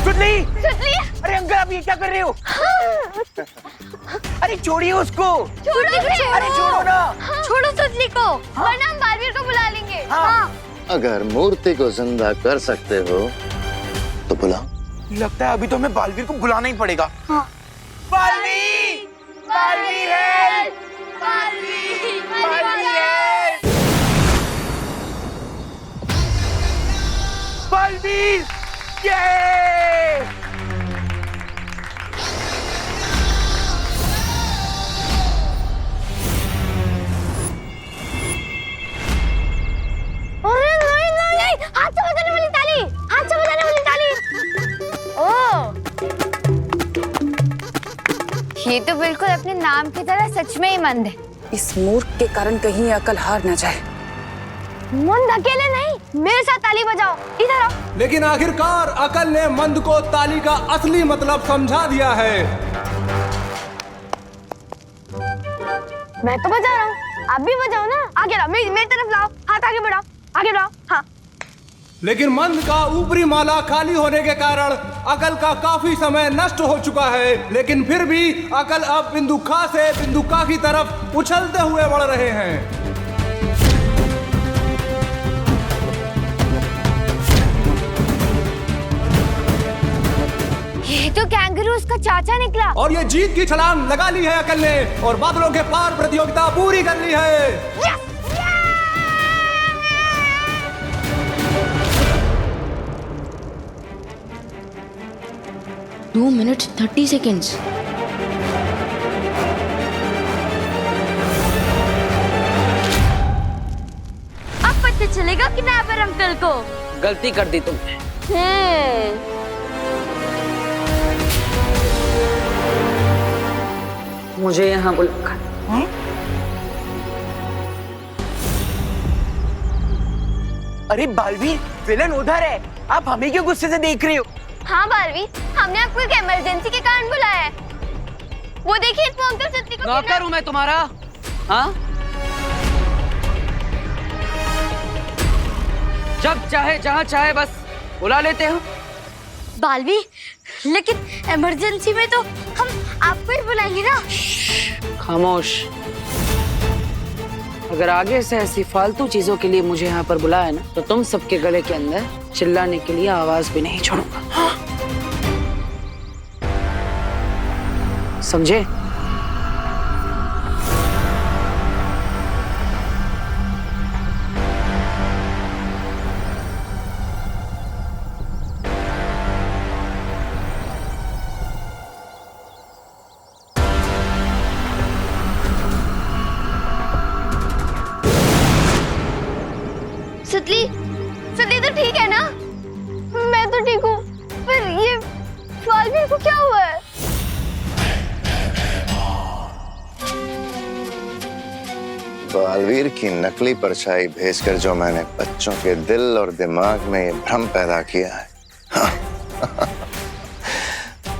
सुतली, सुतली? अरे अंकल आप ये क्या कर रहे हो? अरे छोड़िए उसको। छोड़ो, अरे छोड़ो ना। छोड़ो सुतली को, वरना हम बालवीर को बुला लेंगे। हाँ। अगर मूर्ति को जिंदा कर सकते हो तो बुलाओ। लगता है अभी तो हमें बालवीर को बुलाना ही पड़ेगा। हाँ। बालवीर! बालवीर है! बालवीर है! बालवीर! ये! अरे नहीं नहीं, हाथ से बजाने वाली ताली, हाथ से बजाने वाली ताली। ओह, ये तो बिल्कुल अपने नाम की तरह सच में ही मंद है। इस मूर्ख के कारण कहीं अकल हार न जाए। मंद अकेले नहीं, मेरे साथ ताली बजाओ, इधर आओ। लेकिन आखिरकार अकल ने मंद को ताली का असली मतलब समझा दिया है। मैं तो बजा रहा हूँ, आप भी बजाओ ना। आगे लाओ, मेरी तरफ लाओ, हाथ आगे बढ़ाओ, आगे बढ़ाओ। हाँ। लेकिन मंद का ऊपरी माला खाली होने के कारण अकल का काफी समय नष्ट हो चुका है, लेकिन फिर भी अकल अब बिंदुका से बिंदुका की तरफ उछलते हुए बढ़ रहे हैं। ये तो कैंगरू उसका चाचा निकला। और ये जीत की छलांग लगा ली है अकल ने और बादलों के पार प्रतियोगिता पूरी कर ली है। यस! 2 minutes 30 seconds. अब पता चलेगा किडनैपर अंकल को। गलती कर दी तुमने। मुझे यहाँ बुलाकर। अरे बालवीर, विलन उधर है, आप हमें क्यों गुस्से से देख रहे हो? हाँ बालवीर, हमने आपको एक इमरजेंसी के कारण बुलाया है। वो देखिए इस पंक्ति सत्ती को। नौकर हूँ मैं तुम्हारा? हाँ? जब चाहे जहाँ चाहे बस बुला लेते हो। बालवीर, लेकिन इमरजेंसी में तो हम आपको ही बुलाएंगे ना। खामोश। अगर आगे से ऐसी फालतू चीजों के लिए मुझे यहाँ पर बुलाया ना, तो तुम सबके गले के अंदर चिल्लाने के लिए आवाज भी नहीं छोड़ूंगा। समझे? सुतली, सुतली तो ठीक है ना? मैं तो ठीक हूँ, पर ये बालवीर को क्या हुआ है? बालवीर की नकली परछाई भेजकर जो मैंने बच्चों के दिल और दिमाग में ये भ्रम पैदा किया है,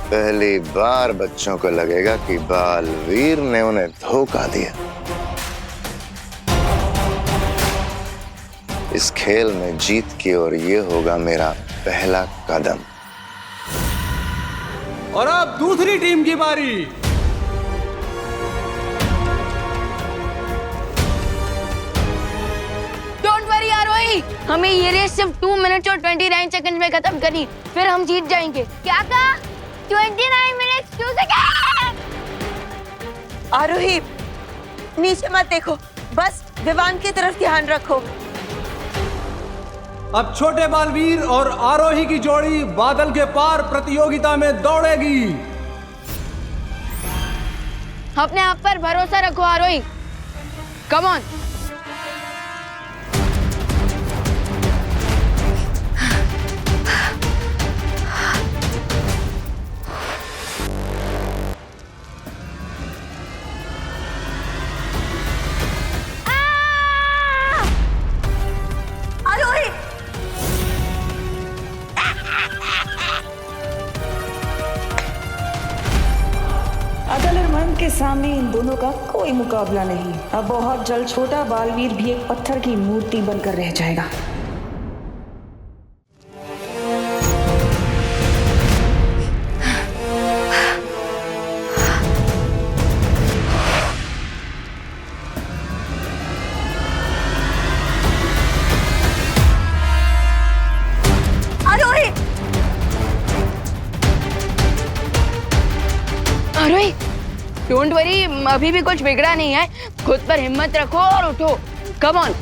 पहली बार बच्चों को लगेगा कि बालवीर ने उन्हें धोखा दिया। इस खेल में जीत की ओर ये होगा मेरा पहला कदम। और अब दूसरी टीम की बारी। डोंट वरी आरोही, हमें ये रेस सिर्फ 2 मिनट और 29 सेकंड में खत्म करनी, फिर हम जीत जाएंगे। क्या कहा? 29 मिनट्स 2 सेकंड। आरोही नीचे मत देखो, बस विवान की तरफ ध्यान रखो। अब छोटे बालवीर और आरोही की जोड़ी बादल के पार प्रतियोगिता में दौड़ेगी। अपने आप पर भरोसा रखो आरोही, कम ऑन। अकल और मन के सामने इन दोनों का कोई मुकाबला नहीं। अब बहुत जल्द छोटा बालवीर भी एक पत्थर की मूर्ति बनकर रह जाएगा। आरोही डोंट वरी, अभी भी कुछ बिगड़ा नहीं है, खुद पर हिम्मत रखो और उठो, कम ऑन।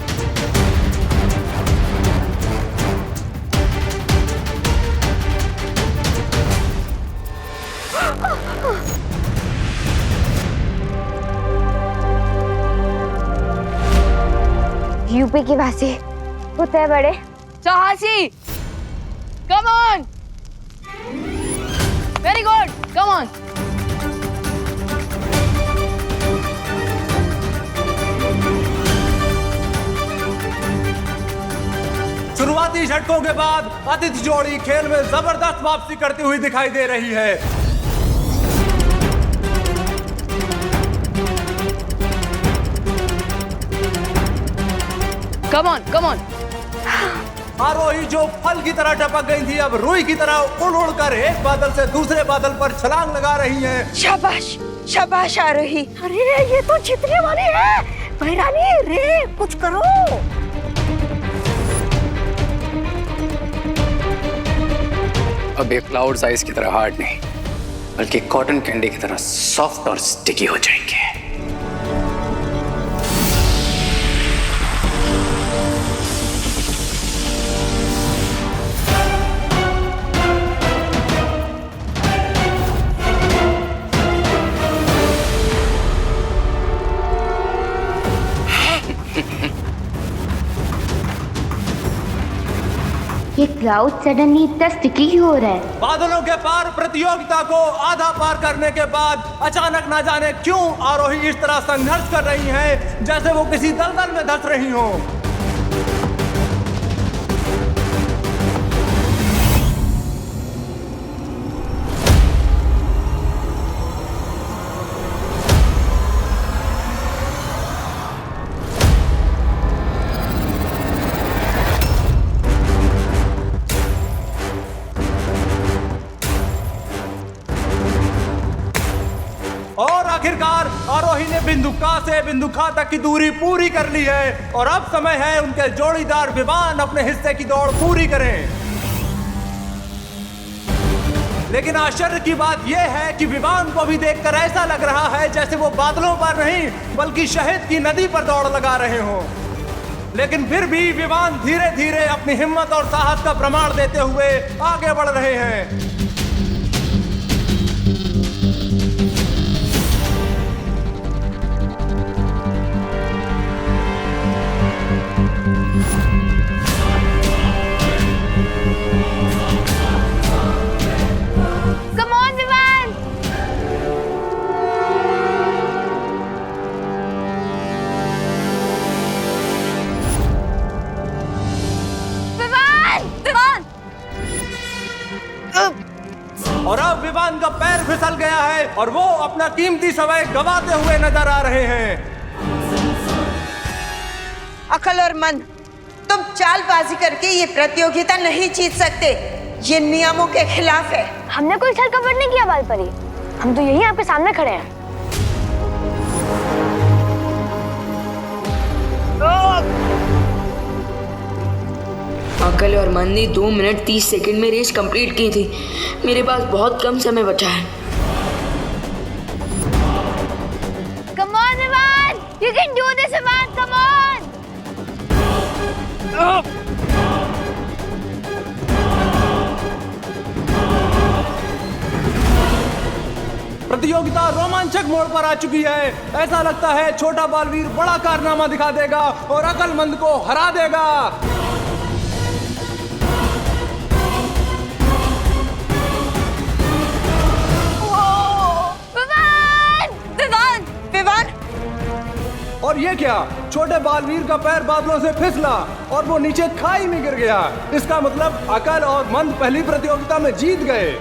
यूपी की वासी होते बड़े साहसी, come on, very good, come on. शुरुआती झटकों के बाद अतिथि जोड़ी खेल में जबरदस्त वापसी करती हुई दिखाई दे रही है। कम ऑन, कम ऑन। आरोही जो फल की तरह टपक गई थी, अब रुई की तरह उड़ उड़ कर एक बादल से दूसरे बादल पर छलांग लगा रही हैं। शाबाश शाबाश आरोही। अरे ये तो जीतने वाली है। भैरानी रे कुछ करो। अब ये क्लाउड्स आइस की तरह हार्ड नहीं, बल्कि कॉटन कैंडी की तरह सॉफ्ट और स्टिकी हो जाएंगे। ये क्लाउड सडनली इतना स्टिकी क्यों हो रहा है? बादलों के पार प्रतियोगिता को आधा पार करने के बाद अचानक ना जाने क्यों आरोही इस तरह संघर्ष कर रही हैं, जैसे वो किसी दलदल में धंस रही हों। और आखिरकार आरोही ने बिंदुका से बिंदुखा तक की दूरी पूरी कर ली है और अब समय है उनके जोड़ीदार विवान अपने हिस्से की दौड़ पूरी करें। लेकिन आश्चर्य की बात यह है कि विवान को भी देखकर ऐसा लग रहा है जैसे वो बादलों पर नहीं बल्कि शहद की नदी पर दौड़ लगा रहे हों। लेकिन फिर भी विवान धीरे धीरे अपनी हिम्मत और साहस का प्रमाण देते हुए आगे बढ़ रहे हैं। और अब विवान का पैर फिसल गया है और वो अपना कीमती समय गंवाते हुए नजर आ रहे हैं। अकल और मन, तुम चालबाजी करके ये प्रतियोगिता नहीं जीत सकते। ये नियमों के खिलाफ है। हमने कोई छल कपट नहीं किया बालपरी, हम तो यही आपके सामने खड़े हैं। अकल और मन ने 2 मिनट 30 सेकंड में रेस कंप्लीट की थी। मेरे पास बहुत कम समय बचा है। Come on, Vivan! You can do this, Vivan! Come on! प्रतियोगिता रोमांचक मोड़ पर आ चुकी है। ऐसा लगता है छोटा बालवीर बड़ा कारनामा दिखा देगा और अकलमंद को हरा देगा। और ये क्या, छोटे बालवीर का पैर बादलों से फिसला और वो नीचे खाई में गिर गया। इसका मतलब अकल और मंद पहली प्रतियोगिता में जीत गए।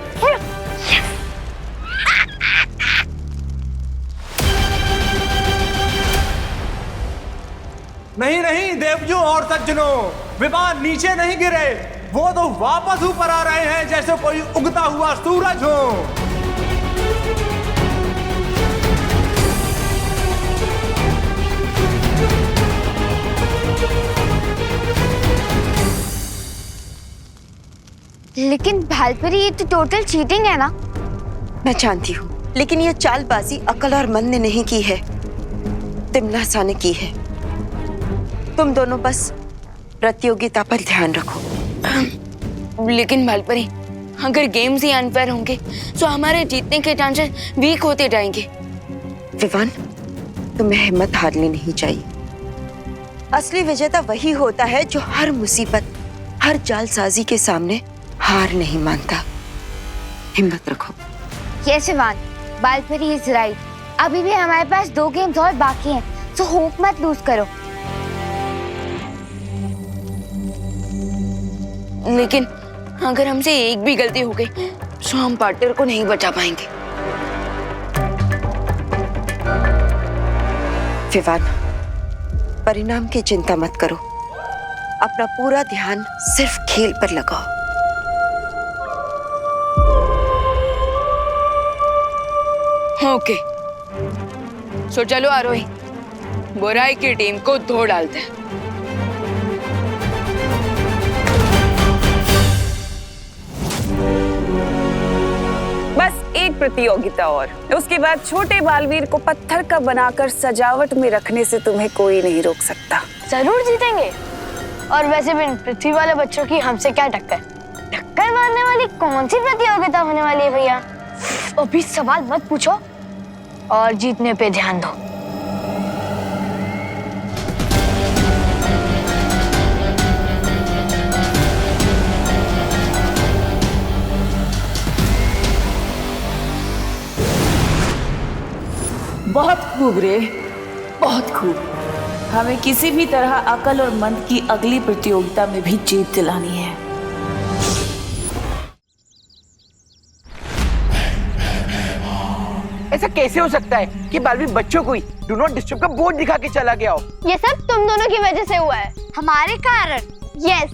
नहीं नहीं देवजू और सज्जनों, विवान नीचे नहीं गिरे, वो तो वापस ऊपर आ रहे हैं जैसे कोई उगता हुआ सूरज हो। लेकिन भालपरी ये तो टोटल चीटिंग है ना? मैं जानती हूँ, लेकिन ये चालबाजी अकल और मन ने नहीं की है, तिमनासा ने की है। तुम दोनों बस प्रतियोगिता पर ध्यान रखो। लेकिन भालपरी, अगर गेम्स ही अनफेयर होंगे तो हमारे जीतने के चांसेस वीक होते जाएंगे। विवान, तुम्हें हिम्मत हारनी नहीं चाहिए। असली विजेता वही होता है जो हर मुसीबत, हर जालसाजी के सामने हार नहीं मानता। हिम्मत रखो। Yes Vivaan, Baalpari is right. अभी भी हमारे पास 2 गेम्स और बाकी हैं, सो होप मत लूज करो। लेकिन अगर हमसे एक भी गलती हो गई तो हम पार्टनर को नहीं बचा पाएंगे। विवान, परिणाम की चिंता मत करो, अपना पूरा ध्यान सिर्फ खेल पर लगाओ। ओके, सो चलो आरोही, बुराई की टीम को धो डालते हैं। बस एक प्रतियोगिता और, उसके बाद छोटे बालवीर को पत्थर का बनाकर सजावट में रखने से तुम्हें कोई नहीं रोक सकता। जरूर जीतेंगे। और वैसे भी पृथ्वी वाले बच्चों की हमसे क्या टक्कर? टक्कर मारने वाली कौन सी प्रतियोगिता होने वाली है भैया? अभी सवाल मत पूछो और जीतने पे ध्यान दो। बहुत खूब रे, बहुत खूब। हमें किसी भी तरह अकल और मन की अगली प्रतियोगिता में भी जीत दिलानी है। ऐसा कैसे हो सकता है कि बालवीर बच्चों को ही डू नॉट डिस्टर्ब का बोर्ड दिखा के चला गया हो? ये सब तुम दोनों की वजह से हुआ है। हमारे कारण? यस,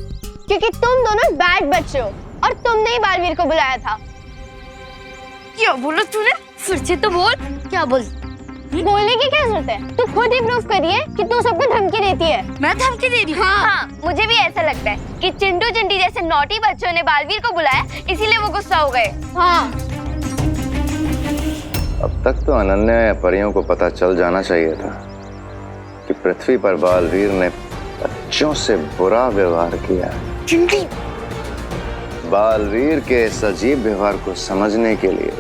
क्योंकि तुम दोनों बैड बच्चे हो और तुमने ही बालवीर को बुलाया था। क्या बोला तूने? फिर से तो बोल। क्या बोल? बोलने की क्या जरूरत है? तू खुद ही प्रूफ करिए कि तू सबको धमकी देती है। मैं धमकी दे रही हूँ? हाँ, मुझे भी ऐसा लगता है कि चिंटू चिंटी जैसे नॉटी बच्चों ने बालवीर को बुलाया, इसीलिए वो गुस्सा हो गए। हाँ। अब तक तो अनन्या या परियों को पता चल जाना चाहिए था कि पृथ्वी पर बालवीर ने बच्चों से बुरा व्यवहार किया। चिंटी, बालवीर के इस अजीब व्यवहार को समझने के लिए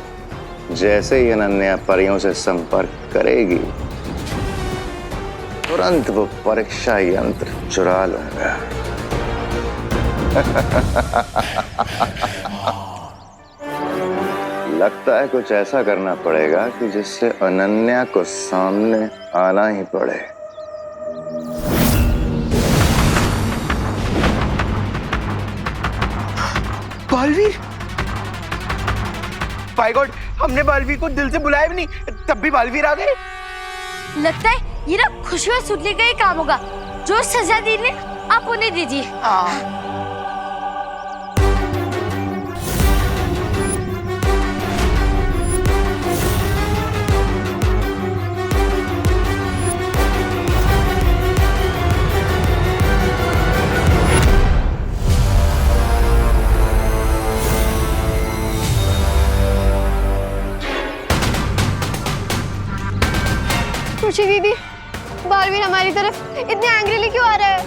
जैसे ही अनन्या परियों से संपर्क करेगी, तुरंत वो परीक्षा यंत्र चुरा लूंगा। लगता है कुछ ऐसा करना पड़ेगा कि जिससे अनन्या को सामने आना ही पड़े। बालवीर, बाय गॉड, हमने बालवीर को दिल से बुलाया भी नहीं, तब भी बालवीर आ गए। लगता है ये ना खुशबू सुनने का ही काम होगा। जो सजा दी ने आप उन्हें दीजिए। खुशी दीदी, बालवीर हमारी तरफ इतने एंग्रीली क्यों आ रहा है?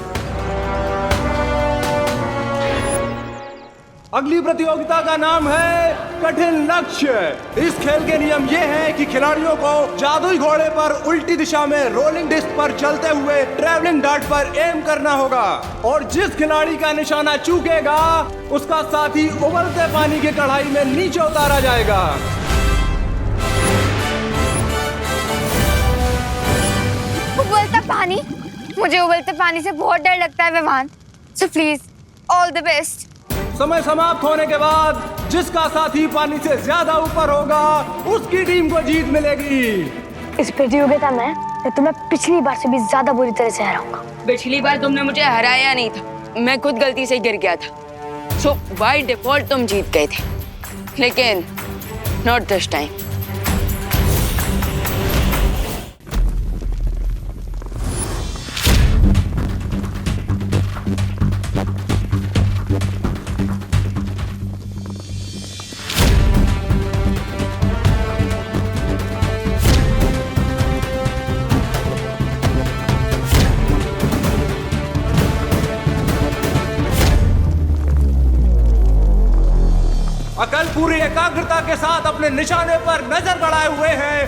अगली प्रतियोगिता का नाम है कठिन लक्ष्य। इस खेल के नियम ये हैं कि खिलाड़ियों को जादुई घोड़े पर उल्टी दिशा में रोलिंग डिस्क पर चलते हुए ट्रैवलिंग डार्ट पर एम करना होगा और जिस खिलाड़ी का निशाना चूकेगा उसका साथी उबलते पानी की कढ़ाई में नीचे उतारा जाएगा। उबलता पानी? मुझे उबलते पानी से बहुत डर लगता है Vivaan, so please all the best. समय समाप्त होने के बाद जिसका साथी पानी से ज्यादा ऊपर होगा उसकी टीम को जीत मिलेगी। इस प्रतियोगिता में मैं तुम्हें पिछली बार से भी ज्यादा बुरी तरह से हराऊंगा। पिछली बार तुमने मुझे हराया नहीं था, मैं खुद गलती से गिर गया था। सो बाय डिफॉल्ट तुम जीत गए थे, लेकिन नॉट दिस टाइम। अकल पूरी एकाग्रता के साथ अपने निशाने पर नजर बढ़ाए हुए हैं।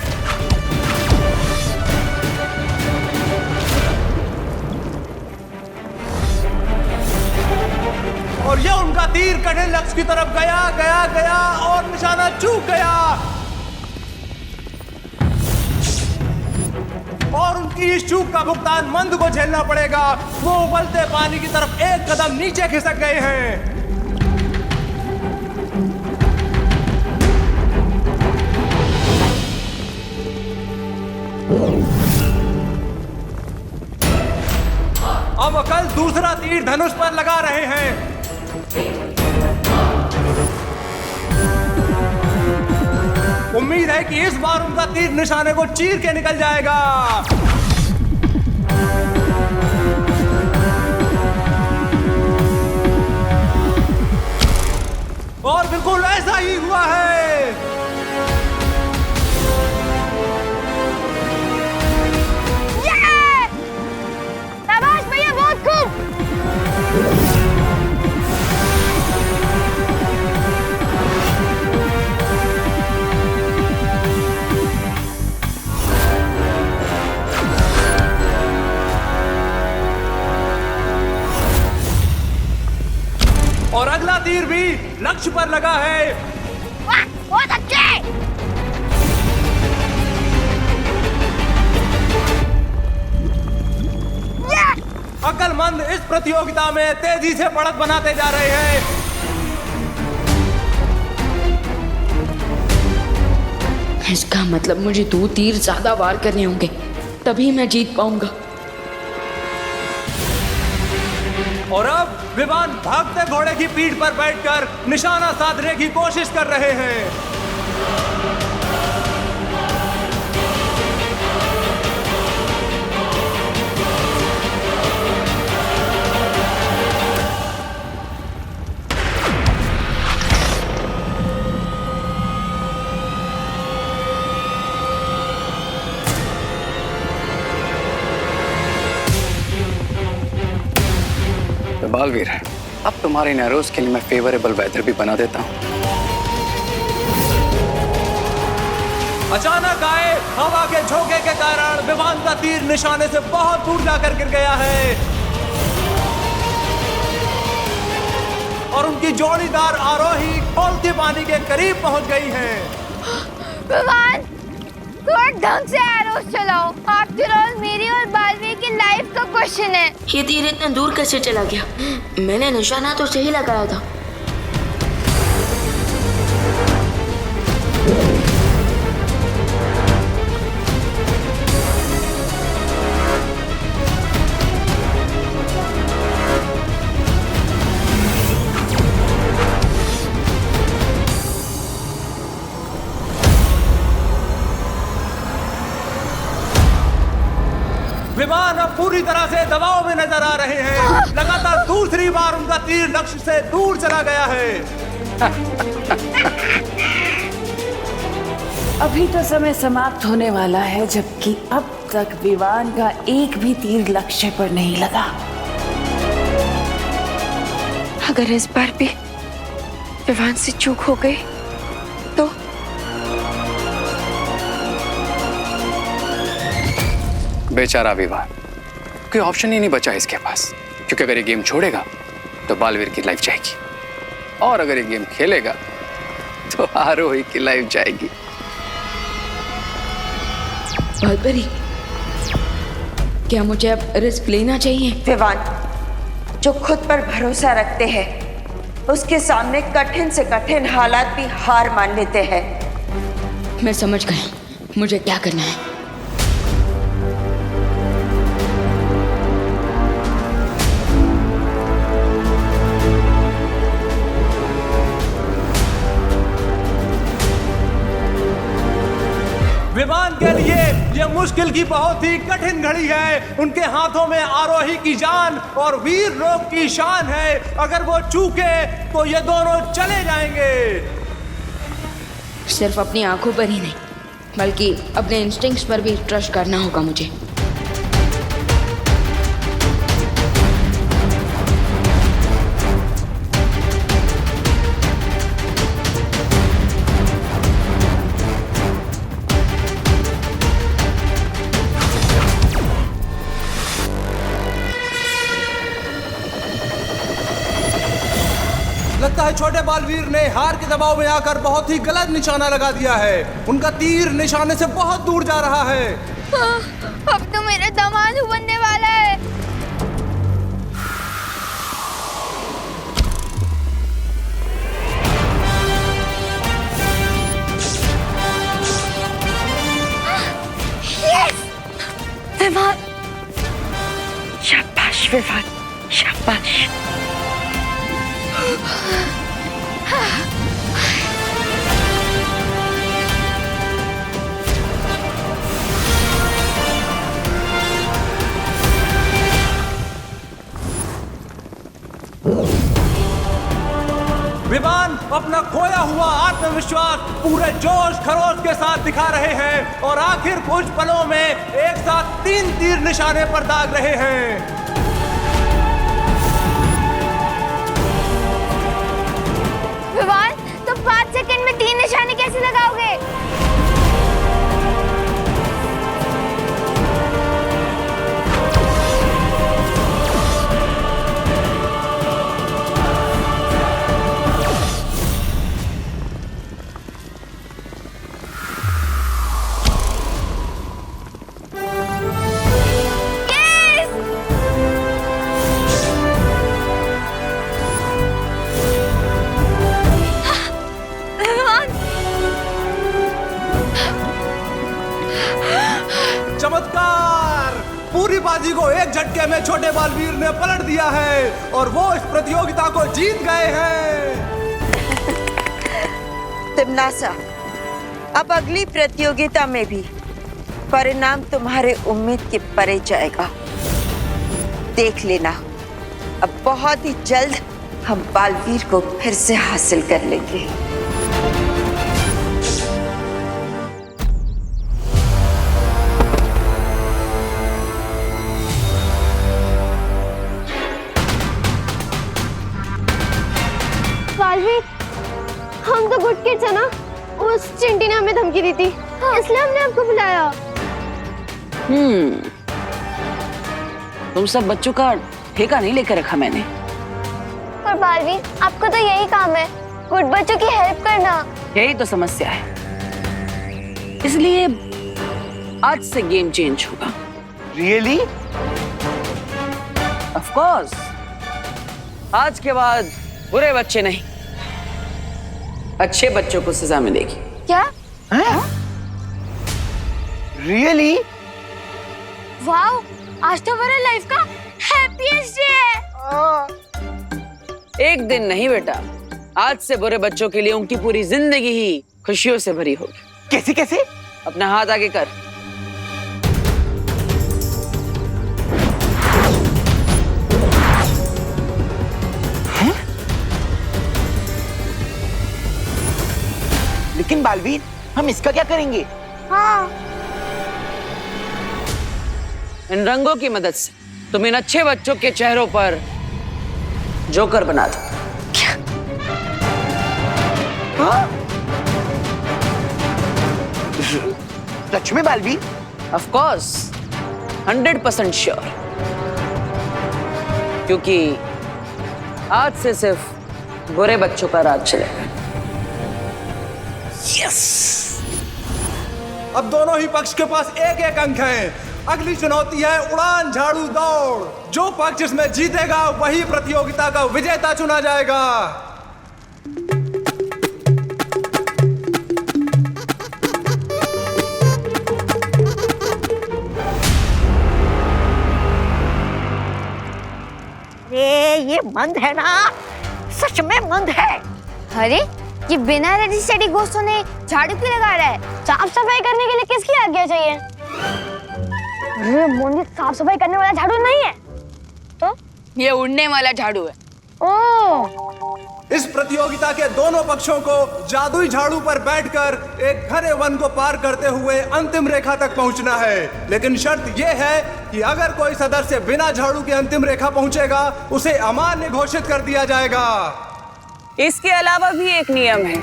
और यह उनका तीर कठिन लक्ष्य की तरफ गया गया गया और निशाना चूक गया और उनकी इस चूक का भुगतान मंद को झेलना पड़ेगा। वो उबलते पानी की तरफ एक कदम नीचे खिसक गए हैं। अब अकल दूसरा तीर धनुष पर लगा रहे हैं। उम्मीद है कि इस बार उनका तीर निशाने को चीर के निकल जाएगा। और बिल्कुल ऐसा ही हुआ है। शाबाश भैया, बहुत खूब। और अगला तीर भी लक्ष्य पर लगा है। वाह, बहुत अच्छे। अक्लमंद इस प्रतियोगिता में तेजी से बढ़त बनाते जा रहे हैं। इसका मतलब मुझे 2 तीर ज्यादा वार करने होंगे, तभी मैं जीत पाऊंगा। और अब विवान भागते घोड़े की पीठ पर बैठकर निशाना साधने की कोशिश कर रहे हैं। बालवीर, अब तुम्हारे नैरोज के लिए मैं फेवरेबल वेदर भी बना देता हूँ। अचानक आए हवा के झोंके के कारण विमान का तीर निशाने से बहुत दूर जाकर गिर गया है और उनकी जोड़ीदार आरोही खौलते पानी के करीब पहुंच गई हैं। विवान, थोड़ा ढंग से एरोस चलाओ। आफ्टर ऑल मेरी और बालवीर की लाइफ का क्वेश्चन है। ये तीर इतना दूर कैसे चला गया? मैंने निशाना तो सही लगाया था। विमान अब पूरी तरह से दबाव में नजर आ रहे हैं। लगातार दूसरी बार उनका तीर लक्ष्य से दूर चला गया है। अभी तो समय समाप्त होने वाला है, जबकि अब तक विवान का एक भी तीर लक्ष्य पर नहीं लगा। अगर इस बार भी विवान से चूक हो गई तो बेचारा विवान, कोई ऑप्शन ही नहीं बचा इसके पास, क्योंकि अगर ये गेम छोड़ेगा तो बालवीर की लाइफ जाएगी, और अगर ये गेम खेलेगा तो आरोही की लाइफ जाएगी। बालपरी, क्या मुझे अब रिस्क लेना चाहिए? विवान, जो खुद पर भरोसा रखते हैं उसके सामने कठिन से कठिन हालात भी हार मान लेते हैं। मैं समझ गया मुझे क्या करना है। विवान के लिए यह मुश्किल की बहुत ही कठिन घड़ी है। उनके हाथों में आरोही की जान और वीर लोक की शान है। अगर वो चूके तो ये दोनों चले जाएंगे। सिर्फ अपनी आंखों पर ही नहीं, बल्कि अपने इंस्टिंक्ट्स पर भी ट्रस्ट करना होगा मुझे। लगता है छोटे बालवीर ने हार के दबाव में आकर बहुत ही गलत निशाना लगा दिया है। उनका तीर निशाने से बहुत दूर जा रहा है। अब तो मेरा दामाद बनने वाला है। विवान, शाबाश विवान, शाबाश। विवान अपना खोया हुआ आत्मविश्वास पूरे जोश खरोश के साथ दिखा रहे हैं और आखिर कुछ पलों में एक साथ 3 तीर निशाने पर दाग रहे हैं। विवान, तुम 5 सेकंड में 3 निशाने कैसे लगाओगे? चमत्कार! पूरी बाजी को एक झटके में छोटे बालवीर ने पलट दिया है और वो इस प्रतियोगिता को जीत गए हैं। तिम्नासा, अब अगली प्रतियोगिता में भी परिणाम तुम्हारे उम्मीद के परे जाएगा। देख लेना, अब बहुत ही जल्द हम बालवीर को फिर से हासिल कर लेंगे। बालवीर, हम तो गुड किड्स है ना। उस चिंटी ने हमें धमकी दी थी, इसलिए हमने आपको बुलाया। तुम सब बच्चों का ठेका नहीं लेकर रखा मैंने। पर बालवीर, आपको तो यही काम है, गुड बच्चों की हेल्प करना। यही तो समस्या है, इसलिए आज से गेम चेंज होगा। रियली? ऑफ कोर्स, आज के बाद बुरे बच्चे नहीं, अच्छे बच्चों को सजा मिलेगी। क्या? रियली? वाओ, आज तो मेरा लाइफ का हैप्पीएस्ट डे है। एक दिन नहीं बेटा, आज से बुरे बच्चों के लिए उनकी पूरी जिंदगी ही खुशियों से भरी होगी। कैसे कैसे? अपना हाथ आगे कर। लेकिन बालवीर, हम इसका क्या करेंगे? हाँ इन रंगों की मदद से तुम इन अच्छे बच्चों के चेहरों पर जोकर बना दो। हाँ? सच में बालवीर? ऑफ कोर्स 100% श्योर, क्योंकि आज से सिर्फ बुरे बच्चों का राज चलेगा। यस! अब दोनों ही पक्ष के पास एक एक अंक है। अगली चुनौती है उड़ान झाड़ू दौड़। जो पक्ष इसमें जीतेगा वही प्रतियोगिता का विजेता चुना जाएगा। अरे ये मंद है ना, सच में मंद है। अरे ये बिना रेडी स्टेडी घोषों ने झाड़ू क्यों लगा रहा है? साफ सफाई करने के लिए किसकी आज्ञा चाहिए? अरे मोनी साफ सफाई करने वाला झाड़ू नहीं है तो ये उड़ने वाला झाड़ू है। ओह, इस प्रतियोगिता के दोनों पक्षों को जादुई झाड़ू पर बैठकर एक घने वन को पार करते हुए अंतिम रेखा तक पहुंचना है। लेकिन शर्त यह है कि अगर कोई सदस्य बिना झाड़ू के अंतिम रेखा पहुंचेगा उसे अमान्य घोषित कर दिया जाएगा। इसके अलावा भी एक नियम है।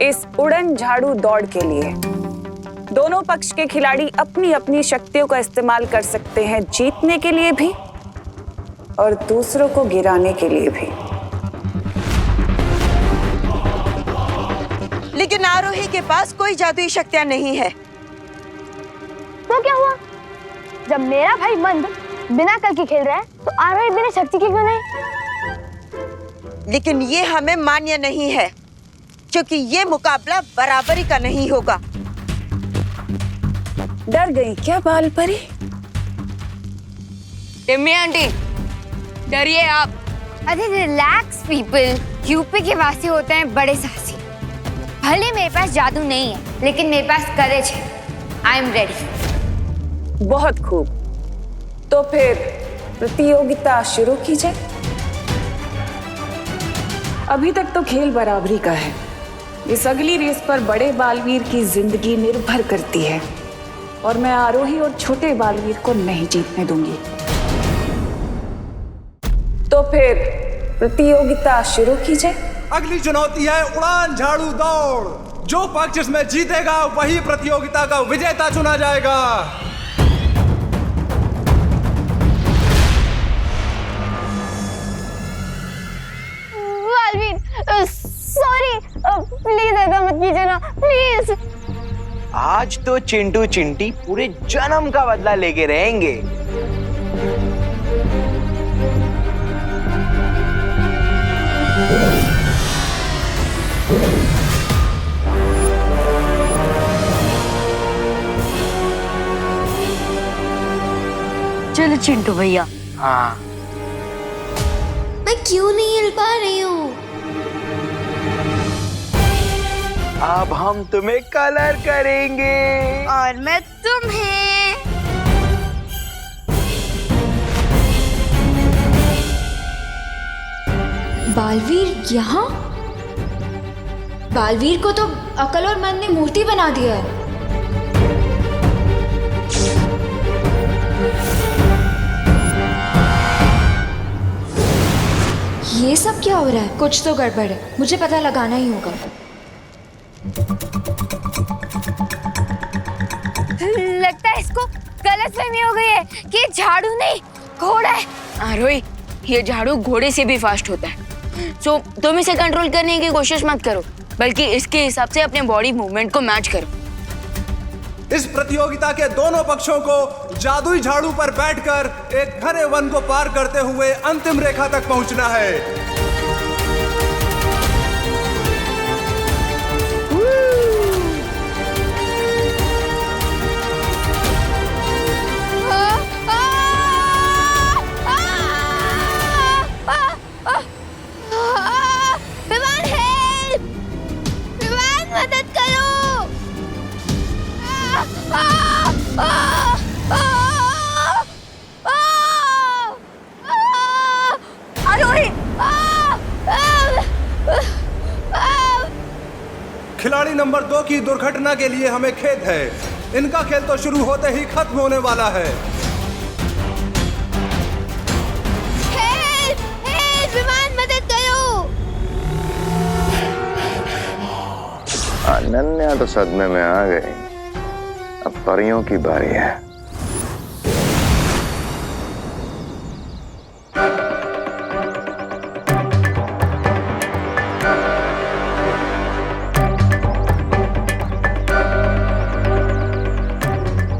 इस उड़न झाड़ू दौड़ के लिए दोनों पक्ष के खिलाड़ी अपनी अपनी शक्तियों का इस्तेमाल कर सकते हैं, जीतने के लिए भी और दूसरों को गिराने के लिए भी। लेकिन आरोही के पास कोई जादुई शक्तियां नहीं है। तो क्या हुआ? जब मेरा भाई मंद बिना कल की खेल रहा है तो आरोही बिना शक्ति की क्यों नहीं? लेकिन ये हमें मान्य नहीं है, क्योंकि ये मुकाबला बराबरी का नहीं होगा। डर गई क्या बाल परी? टिम्मी आंटी, डरिए आप। अरे रिलैक्स पीपल, यूपी के वासी होते हैं बड़े साहसी। भले मेरे पास जादू नहीं है, लेकिन मेरे पास करेज है। I am ready. बहुत खूब, तो फिर प्रतियोगिता शुरू कीजिए। अभी तक तो खेल बराबरी का है। इस अगली रेस पर बड़े बालवीर की जिंदगी निर्भर करती है और मैं आरोही और छोटे बालवीर को नहीं जीतने दूंगी। तो फिर प्रतियोगिता शुरू कीजिए। अगली चुनौती है उड़ान झाड़ू दौड़। जो पक्ष इसमें जीतेगा वही प्रतियोगिता का विजेता चुना जाएगा। बालवीर सॉरी, प्लीज ऐसा मत कीजिए ना, प्लीज। आज तो चिंटू चिंटी पूरे जन्म का बदला लेके रहेंगे। चलो चिंटू भैया। हाँ, मैं क्यों नहीं हिल पा रही हूँ? अब हम तुम्हें कलर करेंगे। और मैं तुम्हें। बालवीर यहाँ? बालवीर को तो अकल और मन ने मूर्ति बना दिया है। ये सब क्या हो रहा है? कुछ तो गड़बड़ है, मुझे पता लगाना ही होगा। लगता है इसको गलतफहमी हो गई है कि ये झाड़ू नहीं घोड़ा है। आरोही, ये झाड़ू घोड़े से भी फास्ट होता है। सो तुम इसे कंट्रोल करने की कोशिश मत करो, बल्कि इसके हिसाब से अपने बॉडी मूवमेंट को मैच करो। इस प्रतियोगिता के दोनों पक्षों को जादुई झाड़ू पर बैठकर एक घने वन को पार करते हुए अंतिम रेखा तक पहुंचना है। खिलाड़ी नंबर 2 की दुर्घटना के लिए हमें खेद है। इनका खेल तो शुरू होते ही खत्म होने वाला है। विमान मदद करो। अनन्या तो सदमे में आ गई। अब परियों की बारी है।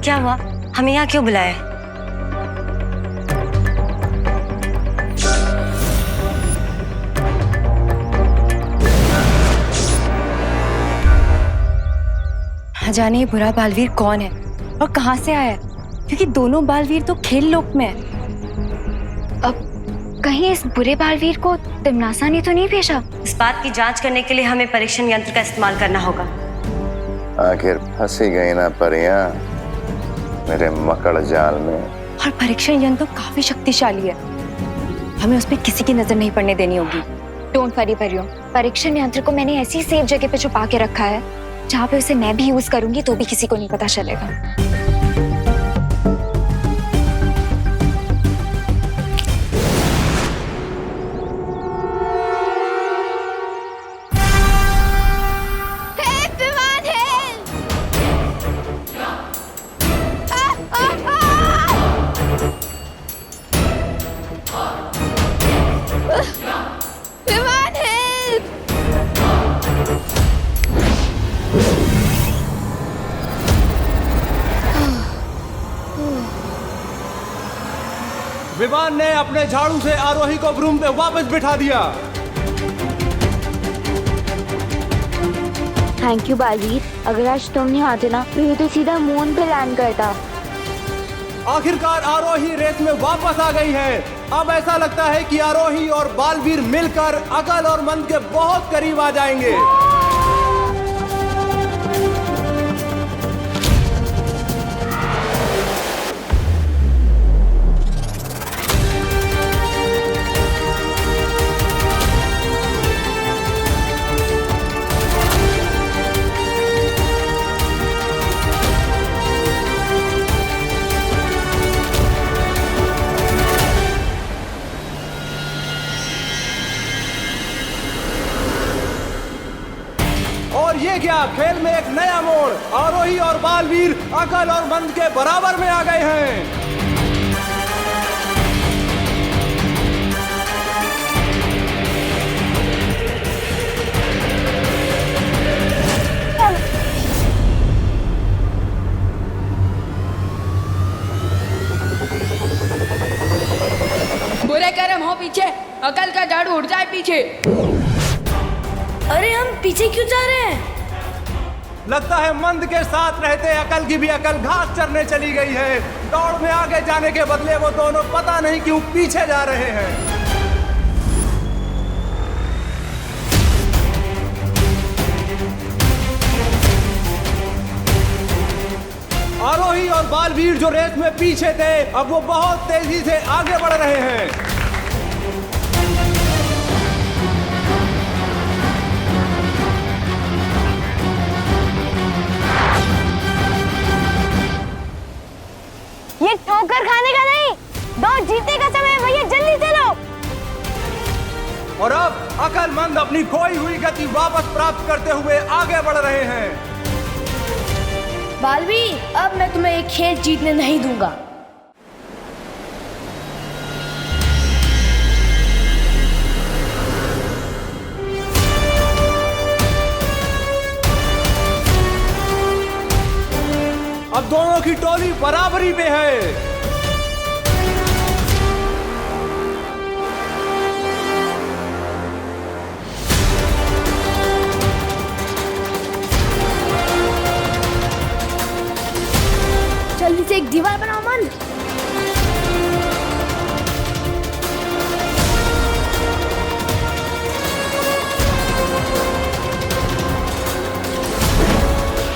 क्या हुआ? हमें यहाँ क्यों बुलाया? जाने ये बुरा बालवीर कौन है और कहां से आया है, क्योंकि दोनों बालवीर तो खेल लोक में है। अब कहीं इस बुरे बालवीर को तिमनासा ने तो नहीं भेजा? इस बात की जांच करने के लिए हमें परीक्षण यंत्र का इस्तेमाल करना होगा। आखिर फंसी गई ना परियां मेरे मकड़ जाल में। और परीक्षण यंत्र तो काफी शक्तिशाली है, हमें उस पर किसी की नजर नहीं पड़ने देनी होगी। डोंट वरी परियों, परीक्षण यंत्र को मैंने ऐसी सेफ जगह पे छुपा के रखा है जहाँ पे उसे मैं भी यूज करूंगी तो भी किसी को नहीं पता चलेगा। विमान ने अपने झाड़ू से आरोही को ब्रूम पे वापस बिठा दिया। थैंक यू बालवीर, अगर आज तुम नहीं आते ना तो ये तो सीधा मून पे लैंड करता। आखिरकार आरोही रेस में वापस आ गई है। अब ऐसा लगता है कि आरोही और बालवीर मिलकर अकल और मन के बहुत करीब आ जाएंगे। और ये क्या, खेल में एक नया मोड़। आरोही और बालवीर अकल और मंद के बराबर में आ गए हैं। बुरे कर्म हो पीछे, अकल का झाड़ू उड़ जाए पीछे। अरे हम पीछे क्यों जा रहे हैं? लगता है मंद के साथ रहते अकल की भी अकल घास चरने चली गई है। दौड़ में आगे जाने के बदले वो दोनों पता नहीं क्यों पीछे जा रहे हैं। आरोही और बालवीर जो रेस में पीछे थे, अब वो बहुत तेजी से आगे बढ़ रहे हैं। ये ठोकर खाने का नहीं, दौड़ जीतने का समय है भैया, जल्दी चलो। और अब अकलमंद अपनी खोई हुई गति वापस प्राप्त करते हुए आगे बढ़ रहे हैं। बालवीर, अब मैं तुम्हें एक खेल जीतने नहीं दूंगा। अब दोनों की टोली बराबरी पे है। जल्दी से एक दीवार बनाओ मन।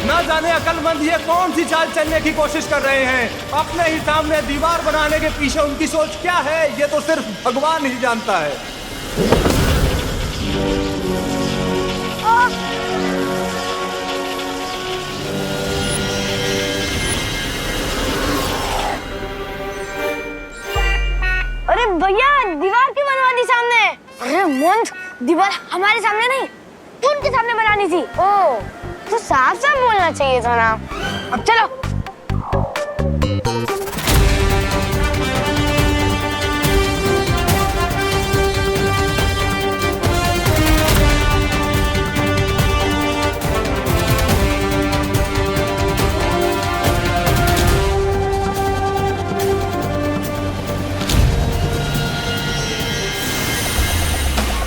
ना जाने अकलमंद ये कौन सी चाल चलने की कोशिश कर रहे हैं। अपने ही सामने दीवार बनाने के पीछे उनकी सोच क्या है, ये तो सिर्फ भगवान ही जानता है। दीवार हमारे सामने नहीं, उनके सामने बनानी थी। ओ, तो साफ साफ बोलना चाहिए था ना। अब चलो।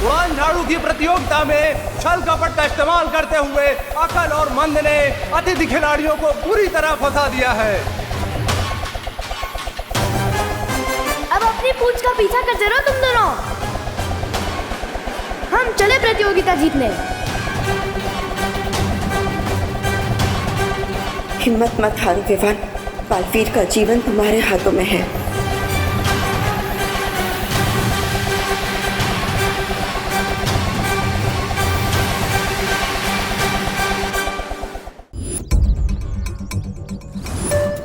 उड़ान झाड़ू की प्रतियोगिता में छल कपट का इस्तेमाल करते हुए अकल और मंद ने अतिथि खिलाड़ियों को पूरी तरह फंसा दिया है। अब अपनी पूंछ का पीछा करते रहो तुम दोनों। हम चले प्रतियोगिता जीतने। हिम्मत मत हारो विवान, बालवीर का जीवन तुम्हारे हाथों में है।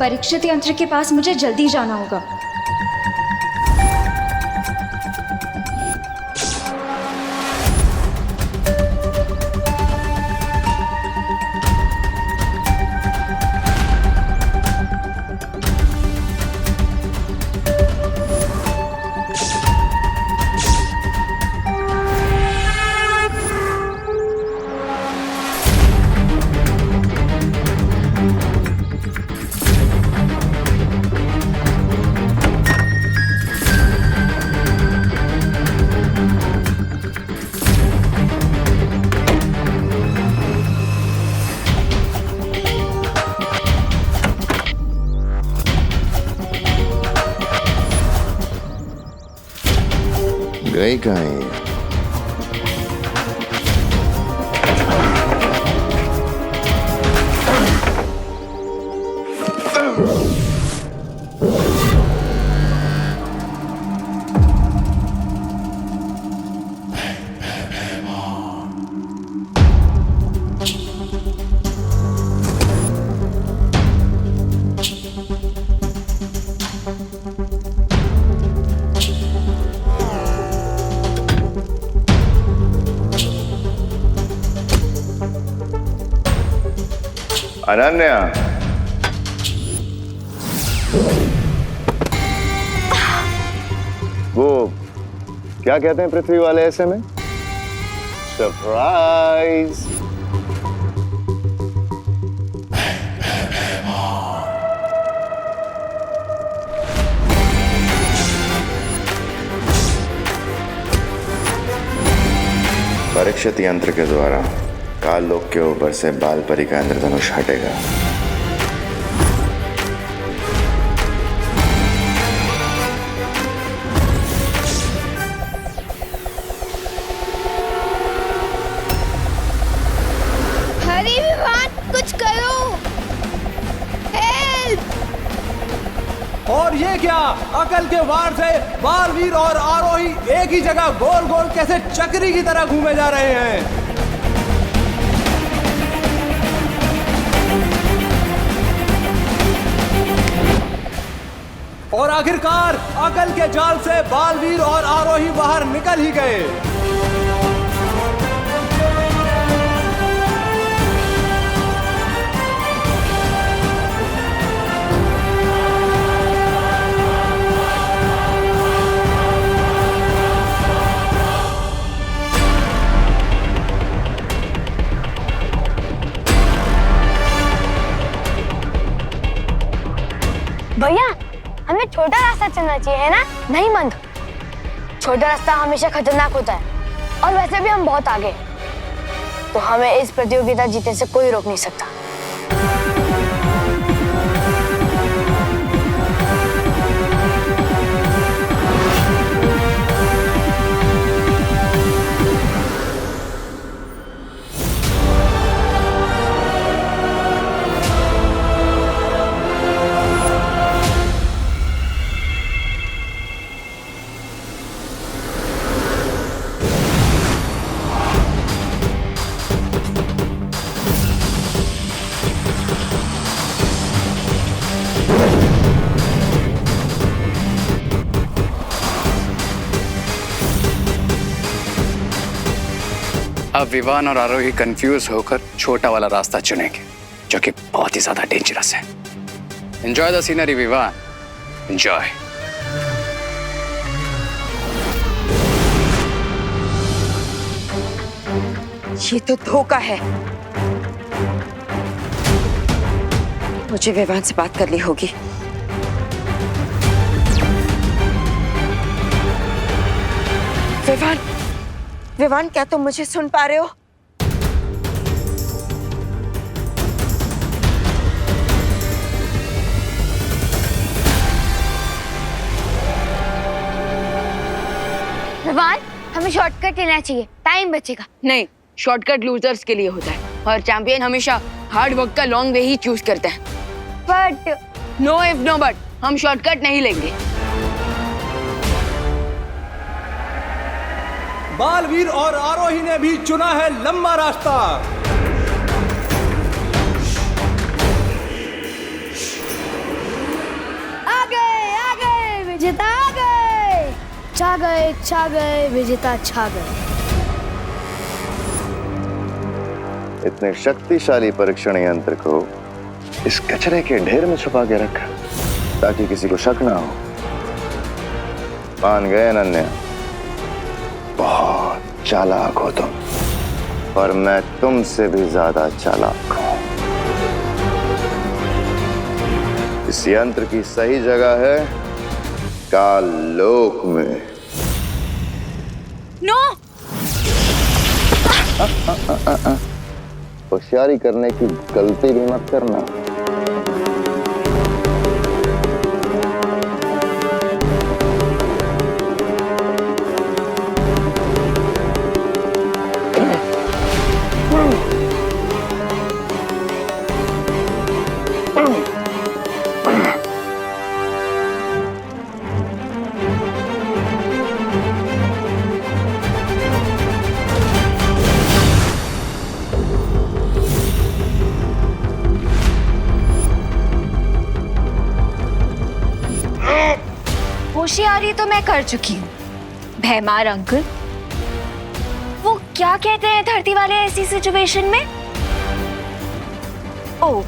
परीक्षित यंत्र के पास मुझे जल्दी जाना होगा। गई कहीं? अनन्या, वो क्या कहते हैं पृथ्वी वाले ऐसे में? सरप्राइज। परीक्षित यंत्र के द्वारा काल लोक के ऊपर से बाल परी का इंद्रधनुष हटेगा। हरी विवान, कुछ करो। हेल्प! और ये क्या, अकल के वार से बालवीर और आरोही एक ही जगह गोल गोल कैसे चक्री की तरह घूमे जा रहे हैं। और आखिरकार अकल के जाल से बालवीर और आरोही बाहर निकल ही गए। भैया, हमें छोटा रास्ता चलना चाहिए, है ना? नहीं मंद, छोटा रास्ता हमेशा खतरनाक होता है और वैसे भी हम बहुत आगे, तो हमें इस प्रतियोगिता जीतने से कोई रोक नहीं सकता। अब विवान और आरोही कंफ्यूज होकर छोटा वाला रास्ता चुनेंगे, जो कि बहुत ही ज्यादा डेंजरस है। Enjoy the scenery Vivaan, enjoy. ये तो धोखा है। मुझे विवान से बात करनी होगी। विवान, विवान, क्या तुम मुझे सुन पा रहे हो? विवान, हमें शॉर्टकट लेना चाहिए, टाइम बचेगा। नहीं, शॉर्टकट लूजर्स के लिए होता है और चैंपियन हमेशा हार्ड वर्क का लॉन्ग वे ही चूज करते हैं। But no if no but, हम शॉर्टकट नहीं लेंगे। बालवीर और आरोही ने भी चुना है लंबा रास्ता। आ गए विजेता आ गए। छा गए विजेता छा गए। इतने शक्तिशाली परीक्षण यंत्र को इस कचरे के ढेर में छुपा के रखा ताकि किसी को शक ना हो। मान गए अनन्या, बहुत चालाक हो तुम, और मैं तुमसे भी ज्यादा चालाक हूं। इस यंत्र की सही जगह है काल लोक में। नो! होशियारी करने की गलती भी मत करना। होशियारी तो मैं कर चुकी हूँ भैमार अंकल। वो क्या कहते हैं धरती वाले ऐसी सिचुएशन में? ओह,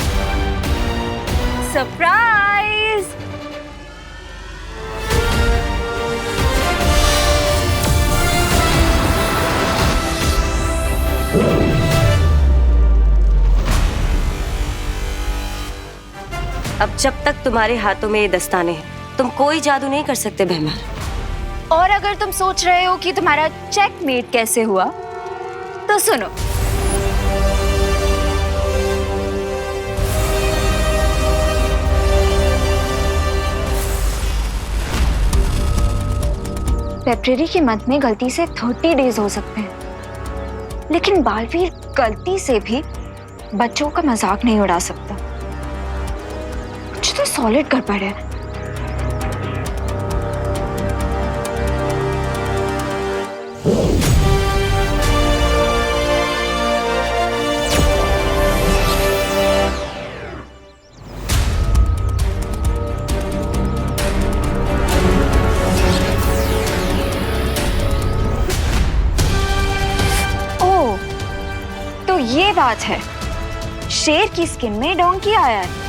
सरप्राइज! अब जब तक तुम्हारे हाथों में ये दस्ताने हैं, तुम कोई जादू नहीं कर सकते भैमार। और अगर तुम सोच रहे हो कि तुम्हारा चेकमेट कैसे हुआ, तो सुनो। फेब्रुअरी के मंथ में गलती से 30 डेज हो सकते हैं, लेकिन बालवीर गलती से भी बच्चों का मजाक नहीं उड़ा सकता। कुछ तो सॉलिड गड़बड़ है। ओह, तो ये बात है, शेर की स्किन में डोंकी आया है।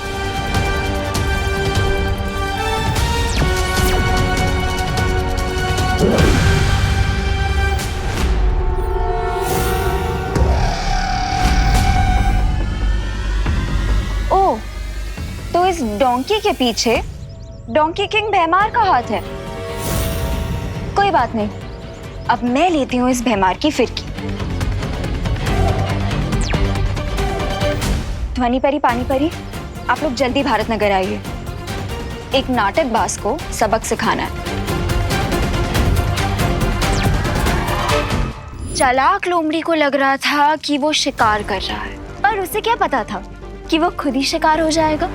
ओह, तो इस डोंकी के पीछे डोंकी किंग भैमार का हाथ है। कोई बात नहीं, अब मैं लेती हूँ इस भैमार की फिरकी। ध्वनि परी, पानी परी, आप लोग जल्दी भारत नगर आइए। एक नाटक बाज को सबक सिखाना है। चालाक लोमड़ी को लग रहा था कि वो शिकार कर रहा है, पर उसे क्या पता था कि वो खुद ही शिकार हो जाएगा।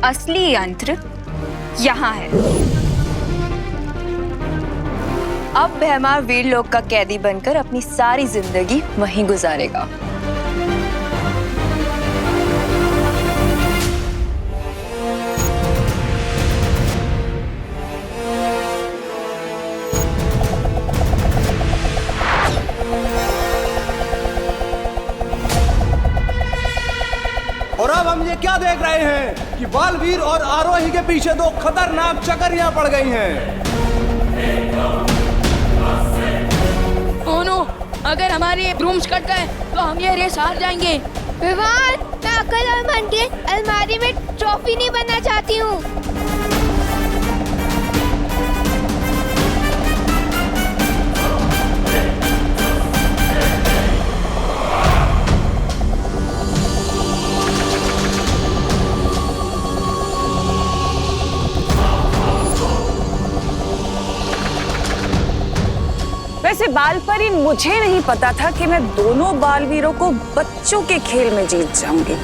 असली यंत्र यहाँ है। अब भैमार वीरलोक का कैदी बनकर अपनी सारी जिंदगी वहीं गुजारेगा। हम ये क्या देख रहे हैं कि बालवीर और आरोही के पीछे दो खतरनाक चकरियां पड़ गई हैं। ओह नो, अगर हमारे ब्रूम्स कट गए तो हम ये रेस हार जाएंगे। विवान, मैं अकल और मन के अलमारी में ट्रॉफी नहीं बनना चाहती हूँ। वैसे बालपरी मुझे नहीं पता था कि मैं दोनों बालवीरों को बच्चों के खेल में जीत जाऊंगी।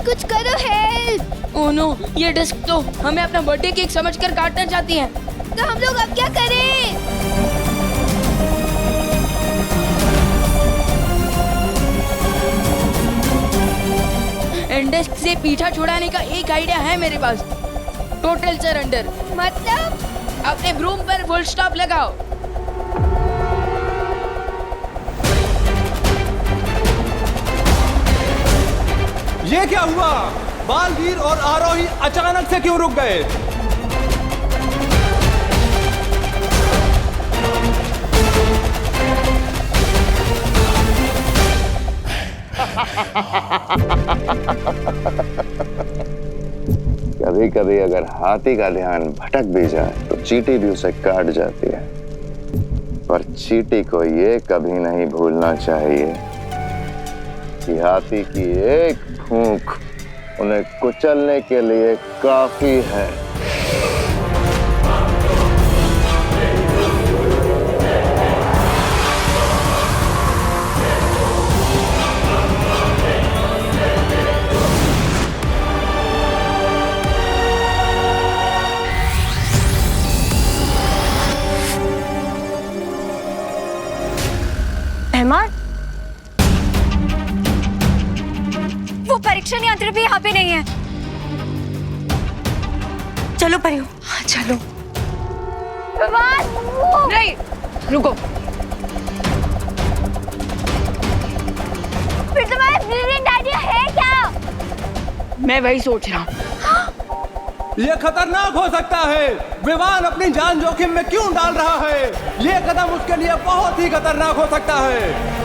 कुछ करो, हेल्प। ओह नो, ये डिस्क तो हमें अपना बर्थडे केक समझकर काटना चाहती है। तो हम लोग अब क्या करें? डिस्क से पीछा छुड़ाने का एक आइडिया है मेरे पास। Total surrender. मतलब? अपने ब्रूम पर फुल स्टॉप लगाओ। ये क्या हुआ? बालवीर और आरोही अचानक से क्यों रुक गए? कभी कभी अगर हाथी का ध्यान भटक भी जाए तो चींटी भी उसे काट जाती है, पर चींटी को ये कभी नहीं भूलना चाहिए कि हाथी की एक फूंक उन्हें कुचलने के लिए काफी है। वो परीक्षण यंत्र भी यहाँ पे नहीं है। चलो परियो, हाँ चलो। नहीं, रुको। फिर तुम्हारा ब्रिलियंट आइडिया है क्या? मैं वही सोच रहा हूँ। ये खतरनाक हो सकता है। विवान अपनी जान जोखिम में क्यों डाल रहा है? ये कदम उसके लिए बहुत ही खतरनाक हो सकता है।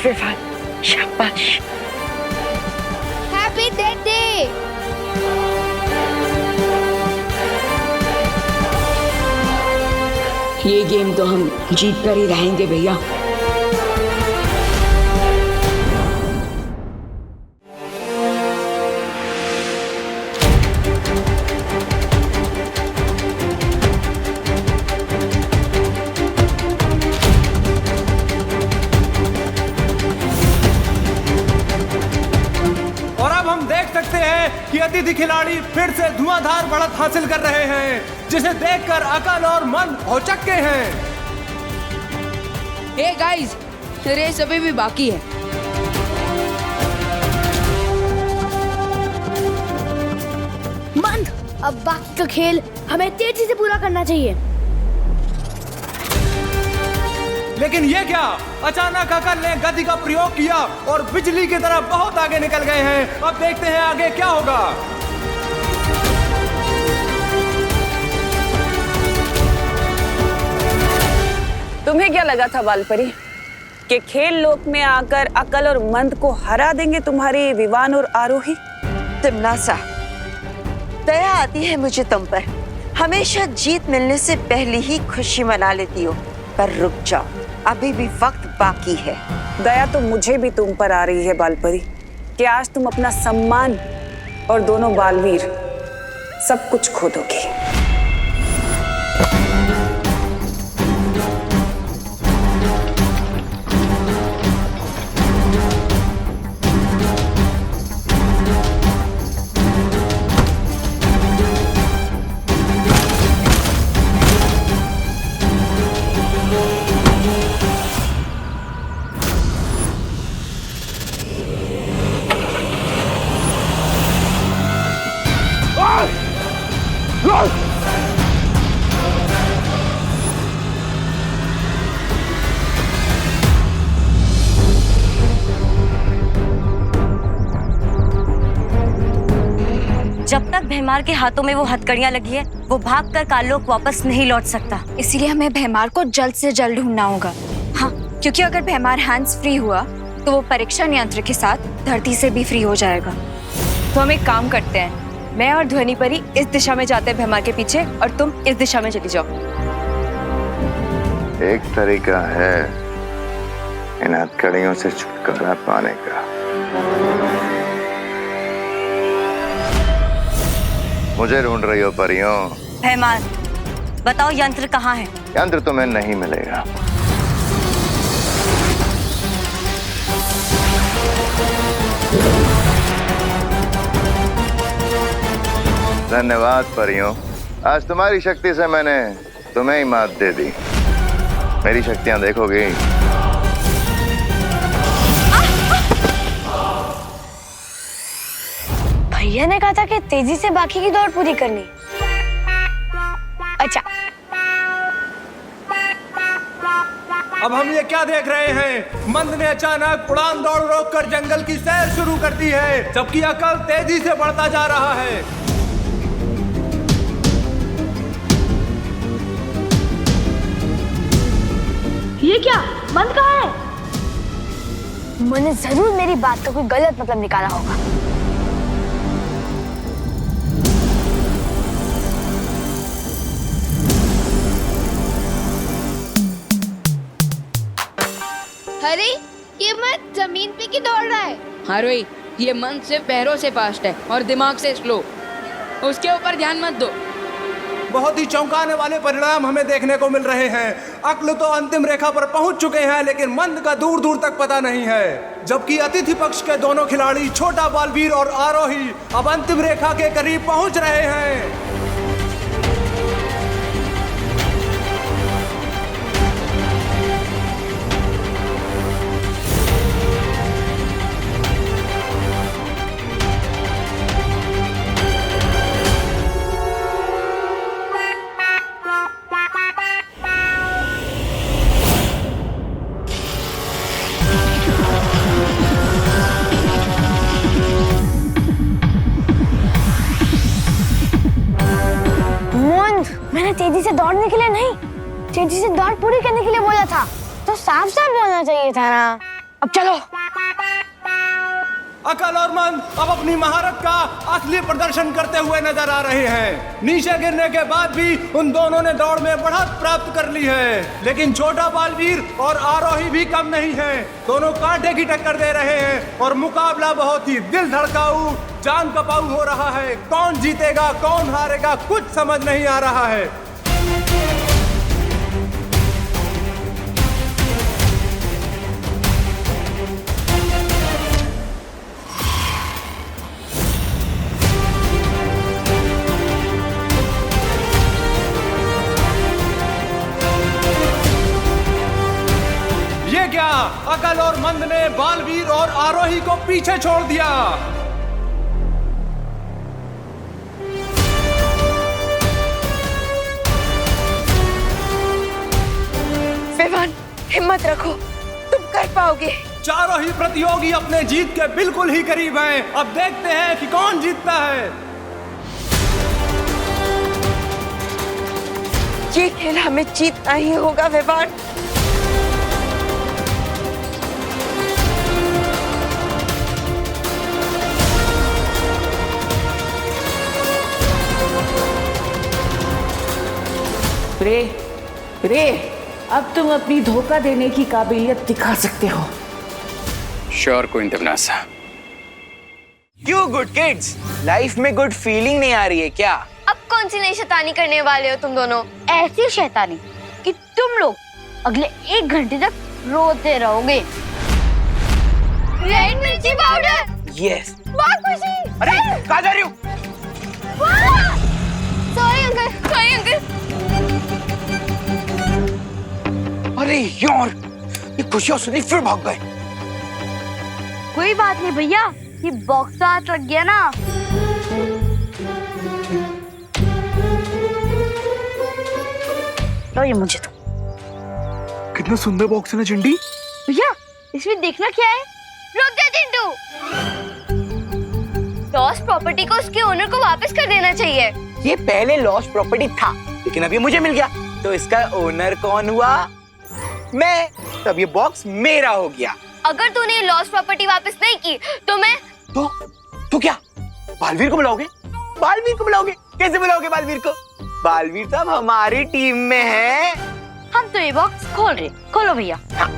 विवान, शाबाश। Happy birthday. ये गेम तो हम जीत कर ही रहेंगे भैया। कि अतिथि खिलाड़ी फिर से धुआंधार बढ़त हासिल कर रहे हैं, जिसे देखकर अकल और मन औचक्के हैं। हे गाइस, रेस अभी भी बाकी है। मंद, अब बाकी का खेल हमें तेजी से पूरा करना चाहिए। लेकिन ये क्या? अचानक अकल ने गति का प्रयोग किया और बिजली की तरह बहुत आगे निकल गए हैं। अब देखते हैं आगे क्या होगा। तुम्हें क्या लगा था बालपरी कि खेल लोक में आकर अकल और मंद को हरा देंगे तुम्हारे विवान और आरोही? तिमनासा, दया आती है मुझे तुम पर। हमेशा जीत मिलने से पहले ही खुशी मना लेती हो, पर रुक जाओ, अभी भी वक्त बाकी है। दया तो मुझे भी तुम पर आ रही है बालपरी कि आज तुम अपना सम्मान और दोनों बालवीर सब कुछ खो दोगी। जब तक भैमार के हाथों में वो हथकड़ियां लगी है, वो भागकर काललोक वापस नहीं लौट सकता। इसीलिए हमें भैमार को जल्द से जल्द ढूंढना होगा। हाँ, क्योंकि अगर भैमार हैंड्स फ्री हुआ तो वो परीक्षा यंत्र के साथ धरती से भी फ्री हो जाएगा। तो हम एक काम करते हैं, मैं और ध्वनि परी इस दिशा में जाते हैं भैमार के पीछे और तुम इस दिशा में चली जाओ। एक तरीका है इन हथकड़ियों से छुटकारा पाने का। मुझे ढूंढ रही हो परियों? भैमार, बताओ यंत्र कहाँ है? यंत्र तुम्हें नहीं मिलेगा। धन्यवाद परियों, आज तुम्हारी शक्ति से मैंने तुम्हें ही मात दे दी। मेरी शक्तियां देखोगी? भैया ने कहा था कि तेजी से बाकी की दौड़ पूरी करनी। अच्छा, अब हम ये क्या देख रहे हैं? मंद ने अचानक उड़ान दौड़ रोककर जंगल की सैर शुरू कर दी है, जबकि अकल तेजी से बढ़ता जा रहा है। ये क्या? मंद कहाँ है? मैंने जरूर मेरी बात का कोई गलत मतलब निकाला होगा। अरे ये मन जमीन पे की दौड़ रहा है। हाँ रोही, ये मन सिर्फ पैरों से फास्ट है और दिमाग से स्लो। उसके ऊपर ध्यान मत दो। बहुत ही चौंकाने वाले परिणाम हमें देखने को मिल रहे हैं। अक्ल तो अंतिम रेखा पर पहुंच चुके हैं, लेकिन मंद का दूर दूर तक पता नहीं है। जबकि अतिथि पक्ष के दोनों खिलाड़ी छोटा बालवीर और आरोही अब अंतिम रेखा के करीब पहुंच रहे हैं। मैंने तेजी से दौड़ने के लिए नहीं, तेजी से दौड़ पूरी करने के लिए बोला था, तो साफ साफ बोलना चाहिए था ना। अब चलो। अकल और मंद अब अपनी महारत का असली प्रदर्शन करते हुए नजर आ रहे हैं। नीचे गिरने के बाद भी उन दोनों ने दौड़ में बढ़त प्राप्त कर ली है, लेकिन छोटा बालवीर और आरोही भी कम नहीं है। दोनों कांटे की टक्कर दे रहे हैं और मुकाबला बहुत ही दिल धड़काऊ, जान कपाऊ हो रहा है। कौन जीतेगा कौन हारेगा कुछ समझ नहीं आ रहा है। ये क्या? अकल और मंद ने बालवीर और आरोही को पीछे छोड़ दिया। विवान, हिम्मत रखो, तुम कर पाओगे। चारों ही प्रतियोगी अपने जीत के बिल्कुल ही करीब हैं। अब देखते हैं कि कौन जीतता है। ये खेल हमें जीतना ही होगा विवान। प्रे प्रे, अब तुम अपनी धोखा देने की काबिलियत दिखा सकते हो। श्योर कोइन तमनासा। क्यों गुड किड्स, लाइफ में गुड फीलिंग नहीं आ रही है क्या? अब कौन सी नई शैतानी करने वाले हो तुम दोनों? ऐसी शैतानी कि तुम लोग अगले 1 घंटे तक रोते रहोगे। रेड मिर्ची पाउडर। यस। बहुत खुशी। अरे कहाँ जा रही हो? Sorry uncle, sorry uncle. अरे यार, ये खुशियाँ सुनी फिर भाग गए। कोई बात नहीं भैया, ये बॉक्स तो हाथ लग गया ना। लो ये मुझे दो। कितना सुंदर बॉक्स है ना चिंटी। भैया इसमें देखना क्या है? रुक जा चिंटू। लॉस्ट प्रॉपर्टी को उसके ओनर को वापस कर देना चाहिए। ये पहले लॉस्ट प्रॉपर्टी था, लेकिन अब ये मुझे मिल गया, तो इसका ओनर कौन हुआ? मैं। तब ये बॉक्स मेरा हो गया। अगर तूने लॉस्ट प्रॉपर्टी वापस नहीं की तो मैं तो क्या बालवीर को बुलाओगे? बालवीर को बुलाओगे? कैसे बुलाओगे बालवीर को? बालवीर तो अब हमारी टीम में है। हम तो ये बॉक्स खोल रहे। खोलो भैया। हाँ।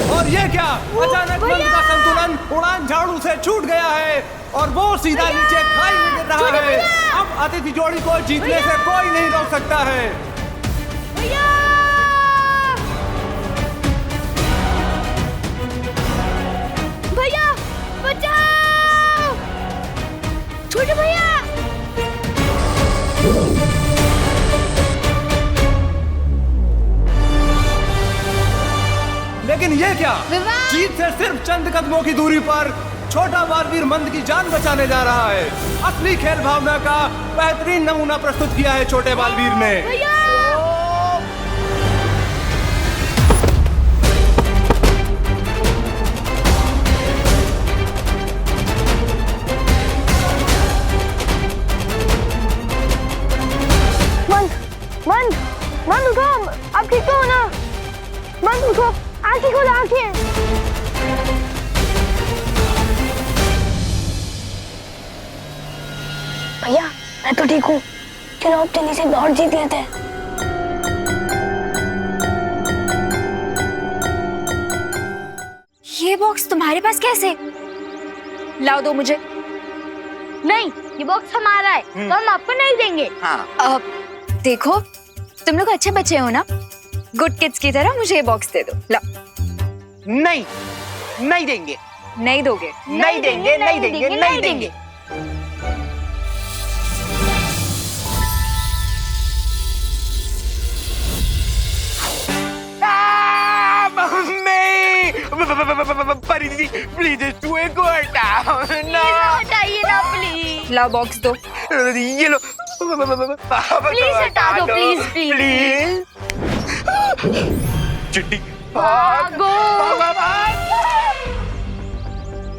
और ये क्या, अचानक मंद का संतुलन उड़ान झाड़ू से छूट गया है और वो सीधा नीचे खाई में गिर रहा है। अब अतिथि जोड़ी को जीतने से कोई नहीं रोक सकता है। भैया बचाओ, छोटे भैया। लेकिन ये क्या, जीत से सिर्फ चंद कदमों की दूरी पर छोटा बालवीर मंद की जान बचाने जा रहा है। असली खेल भावना का बेहतरीन नमूना प्रस्तुत किया है छोटे बालवीर ने। मन उठो, आप ठीक तो हो ना? मन उठो, आंखें खोलो, आंखें। भैया मैं तो ठीक हूँ, चलो अब जल्दी से दौड़ जीत लेते हैं। ये बॉक्स तुम्हारे पास कैसे? लाओ, दो मुझे। नहीं, ये बॉक्स हमारा है, तो हम आपको नहीं देंगे। हाँ। देखो तुम लोग अच्छे बच्चे हो ना, गुड किड्स की तरह मुझे ये बॉक्स दे दो। लाओ। नहीं, नहीं देंगे। नहीं दोगे? नहीं देंगे, नहीं देंगे, नहीं देंगे। परी दीदी प्लीज चूहे को हटाओ ना। हटाइए ना प्लीज। लाओ बॉक्स दो। ये लो। प्लीज हटा दो, प्लीज प्लीज। चिट्टी भागो।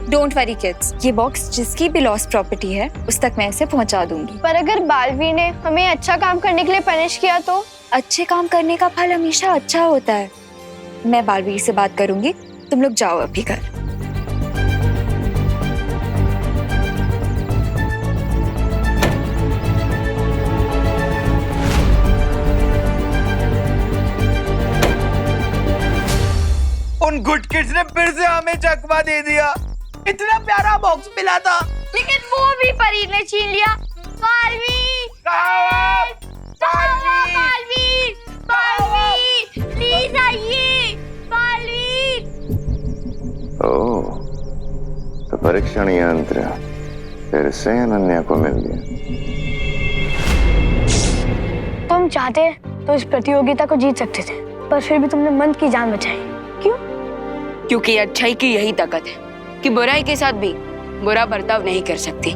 डोंट वरी किड्स, ये बॉक्स जिसकी भी लॉस्ट प्रॉपर्टी है उस तक मैं इसे पहुंचा दूंगी। पर अगर बालवीर ने हमें अच्छा काम करने के लिए पनिश किया तो? अच्छे काम करने का फल हमेशा अच्छा होता है। मैं बालवीर से बात करूंगी, तुम लोग जाओ अभी घर। उन गुड किड्स ने फिर से हमें चकमा दे दिया। इतना प्यारा बॉक्स मिला था, लेकिन वो भी परी ने छीन लिया। बालवीर, बालवीर, बालवीर, प्लीज आइए। बालवीर। ओह, तो परीक्षण यंत्र फिर से अनन्या को मिल गया। तुम चाहते तो इस प्रतियोगिता को जीत सकते थे, पर फिर भी तुमने मंद की जान बचाई। क्यों? क्योंकि अच्छाई की यही ताकत है कि बुराई के साथ भी बुरा बर्ताव नहीं कर सकती।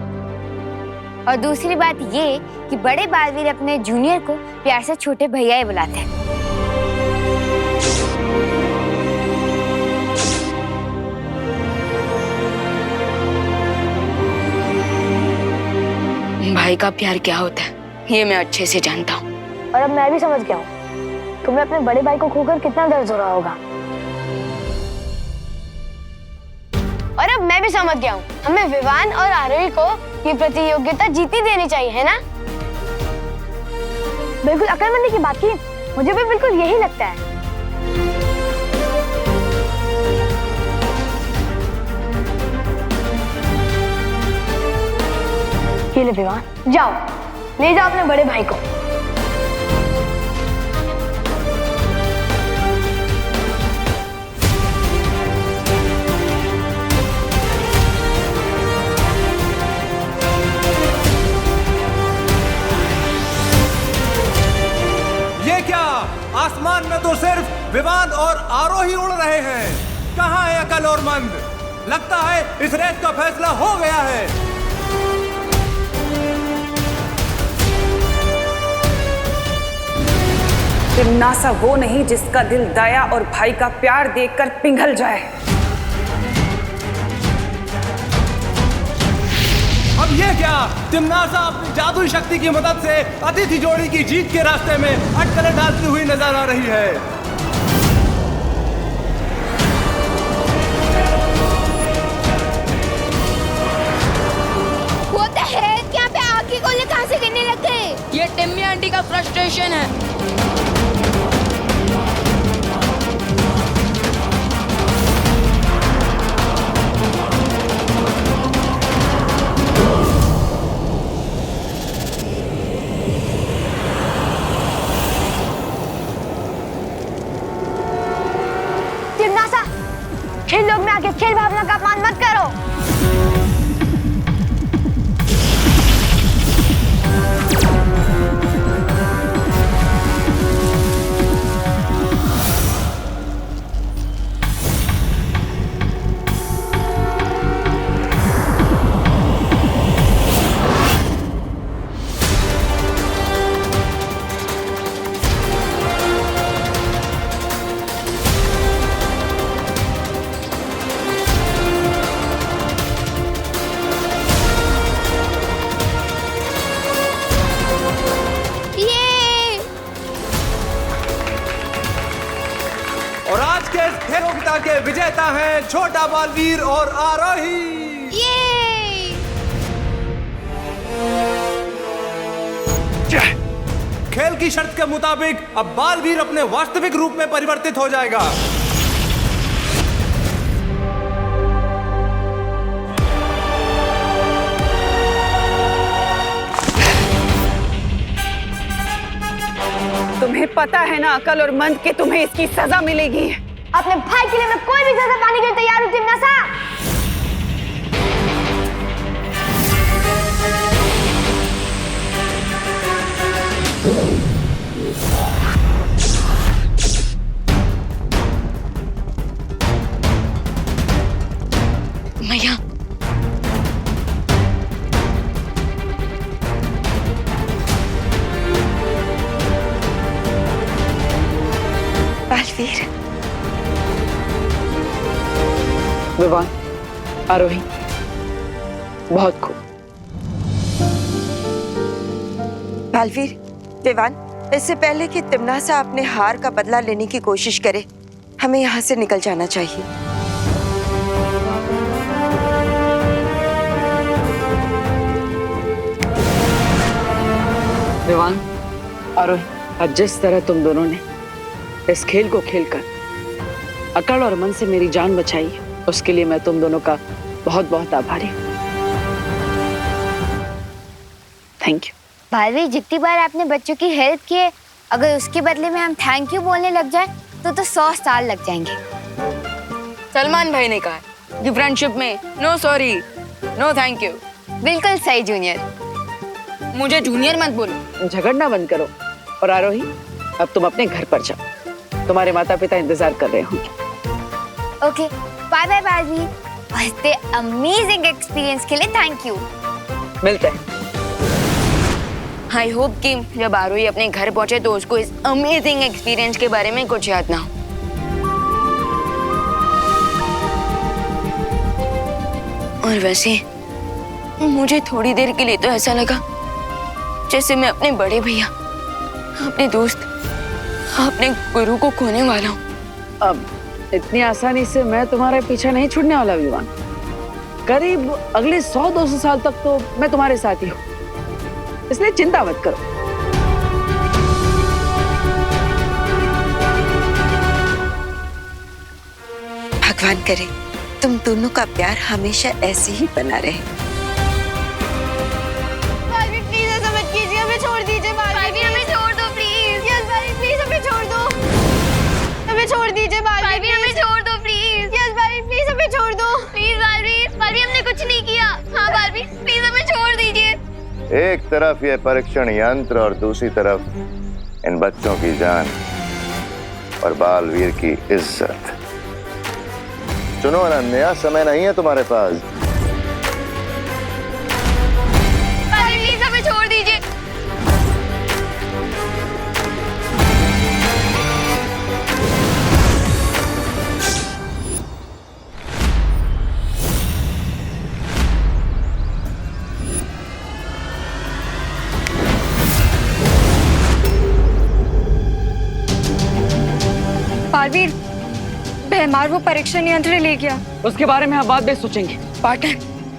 और दूसरी बात ये कि बड़े बालवीर अपने जूनियर को प्यार से छोटे भैया ही बुलाते हैं। भाई का प्यार क्या होता है ये मैं अच्छे से जानता हूँ। और अब मैं भी समझ गया हूँ तुम्हें अपने बड़े भाई को खोकर कितना दर्द हो रहा होगा। और अब मैं भी समझ गया हूँ हमें विवान और आरोही को ये प्रतियोगिता जीती देनी चाहिए, है ना? बिल्कुल अकलमंदी की बात की, मुझे भी बिल्कुल यही लगता है। ये ले विवान, जाओ ले जाओ अपने बड़े भाई को। ये क्या, आसमान में तो सिर्फ विवान और आरोही उड़ रहे हैं। कहाँ है अकल और मंद? लगता है इस रेस का फैसला हो गया है। तिम्नासा वो नहीं जिसका दिल दया और भाई का प्यार देखकर पिघल जाए। अब ये क्या, तिम्नासा अपनी जादुई शक्ति की मदद से अतिथि जोड़ी की जीत के रास्ते में अटकलें डालती हुई नजर आ रही है। वो तो है, क्या पे आग के गोले कहां से गिरने लग गए? ये टिम्मी आंटी का फ्रस्ट्रेशन है। खेल लोग में आके खेल भावना का अपमान मत करो। और आज के इस प्रतियोगिता के विजेता हैं छोटा बालवीर और आरोही। खेल की शर्त के मुताबिक अब बालवीर अपने वास्तविक रूप में परिवर्तित हो जाएगा। तुम्हें पता है ना अकल और मंद कि तुम्हें इसकी सजा मिलेगी। अपने भाई के लिए मैं कोई भी सजा पाने के लिए तैयार हूं तिम्नासा। मैया, बालवीर, विवान, आरोही, बहुत खूब। बालवीर, विवान, इससे पहले कि तिम्नासा अपने हार का बदला लेने की कोशिश करे, हमें यहाँ से निकल जाना चाहिए। विवान, आरोही, आज जिस तरह तुम दोनों ने इस खेल को खेलकर अकल और मन से मेरी जान बचाई है, उसके लिए मैं तुम दोनों का बहुत बहुत आभारी हूँ। Thank you. भाई, जितनी बार आपने बच्चों की हेल्प की है, अगर उसके बदले में हम थैंक यू बोलने लग जाए तो 100 साल लग जाएंगे। सलमान भाई ने कहा कि फ्रेंडशिप में no sorry, no thank you. बिल्कुल सही जूनियर। मुझे जूनियर मत बोलो। झगड़ना बंद करो। और आरोही, अब तुम अपने घर पर जाओ, तुम्हारे माता पिता इंतजार कर रहे होंगे। Okay, bye bye Baalveer. इतने अमेजिंग एक्सपीरियंस के लिए थैंक यू। मिलते हैं। आई होप कि जब आरोही अपने घर पहुंचे तो उसको इस अमेजिंग एक्सपीरियंस के बारे में कुछ याद ना हो। और वैसे मुझे थोड़ी देर के लिए तो ऐसा लगा जैसे मैं अपने बड़े भैया, अपने दोस्त, अपने गुरु को खोने वाला हूँ। अब इतनी आसानी से मैं तुम्हारे पीछे नहीं छूटने वाला विवान। करीब अगले 100-200 साल तक तो मैं तुम्हारे साथ ही हूँ, इसलिए चिंता मत करो। भगवान करे तुम दोनों का प्यार हमेशा ऐसे ही बना रहे। बालवीर प्लीज ऐसा मत कीजिए, हमें छोड़ दीजिए। बालवीर हमें छोड़ दो प्लीज। यस बालवीर प्लीज हमें छोड़ दो, हमें छोड़ दीजिए। बालवीर हमें छोड़ दो प्लीज। यस बालवीर प्लीज हमें छोड़ दो प्लीज। बालवीर हमने कुछ नहीं किया। हाँ बालवीर प्लीज हमें छोड़ दीजिए। एक तरफ ये परीक्षण यंत्र और दूसरी तरफ इन बच्चों की जान और बालवीर की इज्जत। सुनो अनन्या, समय नहीं है तुम्हारे पास। प्लीज हमें छोड़ दीजिए। बालवीर, भैमार वो परीक्षण यंत्र ले गया। उसके बारे में हम बाद में सोचेंगे। पार्टनर,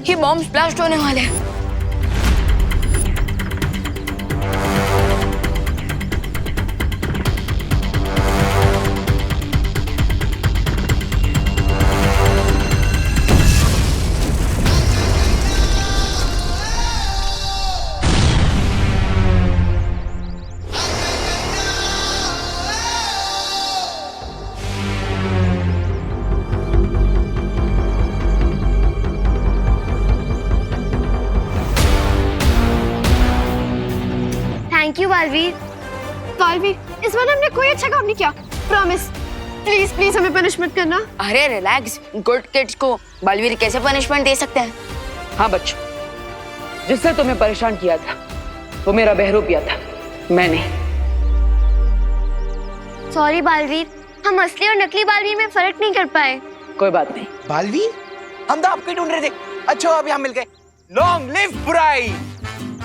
ये बॉम्ब ब्लास्ट होने वाले हैं। Thank you Baalveer. बालवीर, इस बार हमने कोई अच्छा काम नहीं किया, प्रॉमिस। प्लीज प्लीज हमें पनिश मत करना। अरे रिलैक्स, गुड किड्स को बालवीर कैसे पनिशमेंट दे सकते हैं? हाँ बच्चों, जिसने तुम्हें परेशान किया था वो मेरा बहरूपिया था, मैं नहीं। सॉरी बालवीर, हम असली और नकली बालवीर में फर्क नहीं कर पाए। कोई बात नहीं। बालवीर, हम तो आपको ही ढूंढ रहे थे। अच्छा अभी हम मिल गए। लॉन्ग लिव बुराई।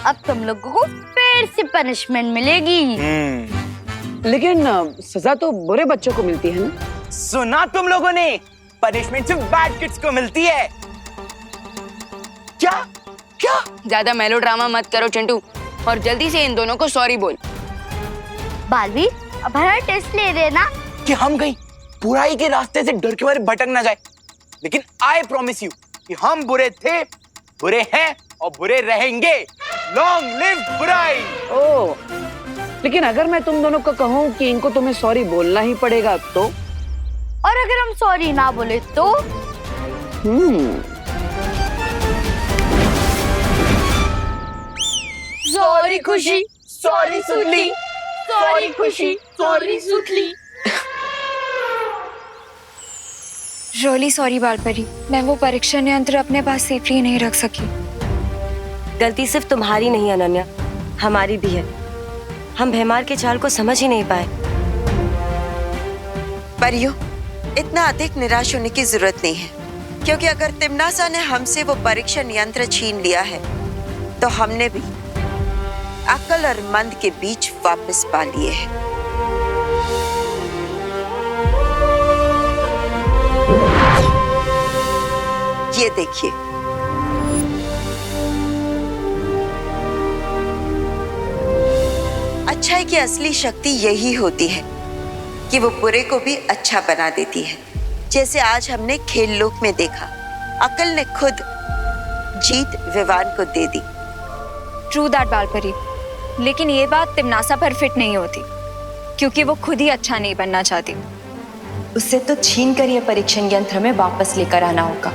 अब तुम लोगों को फिर से पनिशमेंट मिलेगी। लेकिन सजा तो बुरे बच्चों को मिलती है ना? सुना तुम लोगों ने, पनिशमेंट सिर्फ बैड किड्स को मिलती है। क्या क्या? ज्यादा मेलोड्रामा मत करो चिंटू, और जल्दी से इन दोनों को सॉरी बोल। बालवीर, अब हमारा टेस्ट ले रहे ना कि हम कहीं बुराई के रास्ते से डर के मारे भटक ना जाए। लेकिन आई प्रॉमिस यू कि हम बुरे थे, बुरे हैं और बुरे रहेंगे। लॉन्ग लिव बुराई। ओह, लेकिन अगर मैं तुम दोनों को कहूँ कि इनको तुम्हें सॉरी बोलना ही पड़ेगा तो? और अगर हम सॉरी ना बोले तो? सॉरी खुशी, सॉरी सुतली, सॉरी खुशी, सॉरी सुतली। रियली सॉरी बालपरी, मैं वो परीक्षण यंत्र अपने पास सेफली नहीं रख सकी। गलती सिर्फ तुम्हारी नहीं अनन्या, हमारी भी है। हम भैमार के चाल को समझ ही नहीं पाए। परियो, इतना अधिक निराश होने की जरूरत नहीं है, क्योंकि अगर तिम्नासा ने हमसे वो परीक्षण यंत्र छीन लिया है तो हमने भी अकल और मन के बीच वापस पा लिए हैं। ये देखिए, अच्छाई की असली शक्ति यही होती है कि वो बुरे को भी अच्छा बना देती है। जैसे आज हमने खेल लोक में देखा, अकल ने खुद जीत विवान को दे दी। ट्रू दैट बालपरी, लेकिन ये बात तिम्नासा पर फिट नहीं होती, क्योंकि वो खुद ही अच्छा नहीं बनना चाहती। उससे तो छीन कर ये परीक्षण यंत्र में वापस लेकर आना होगा।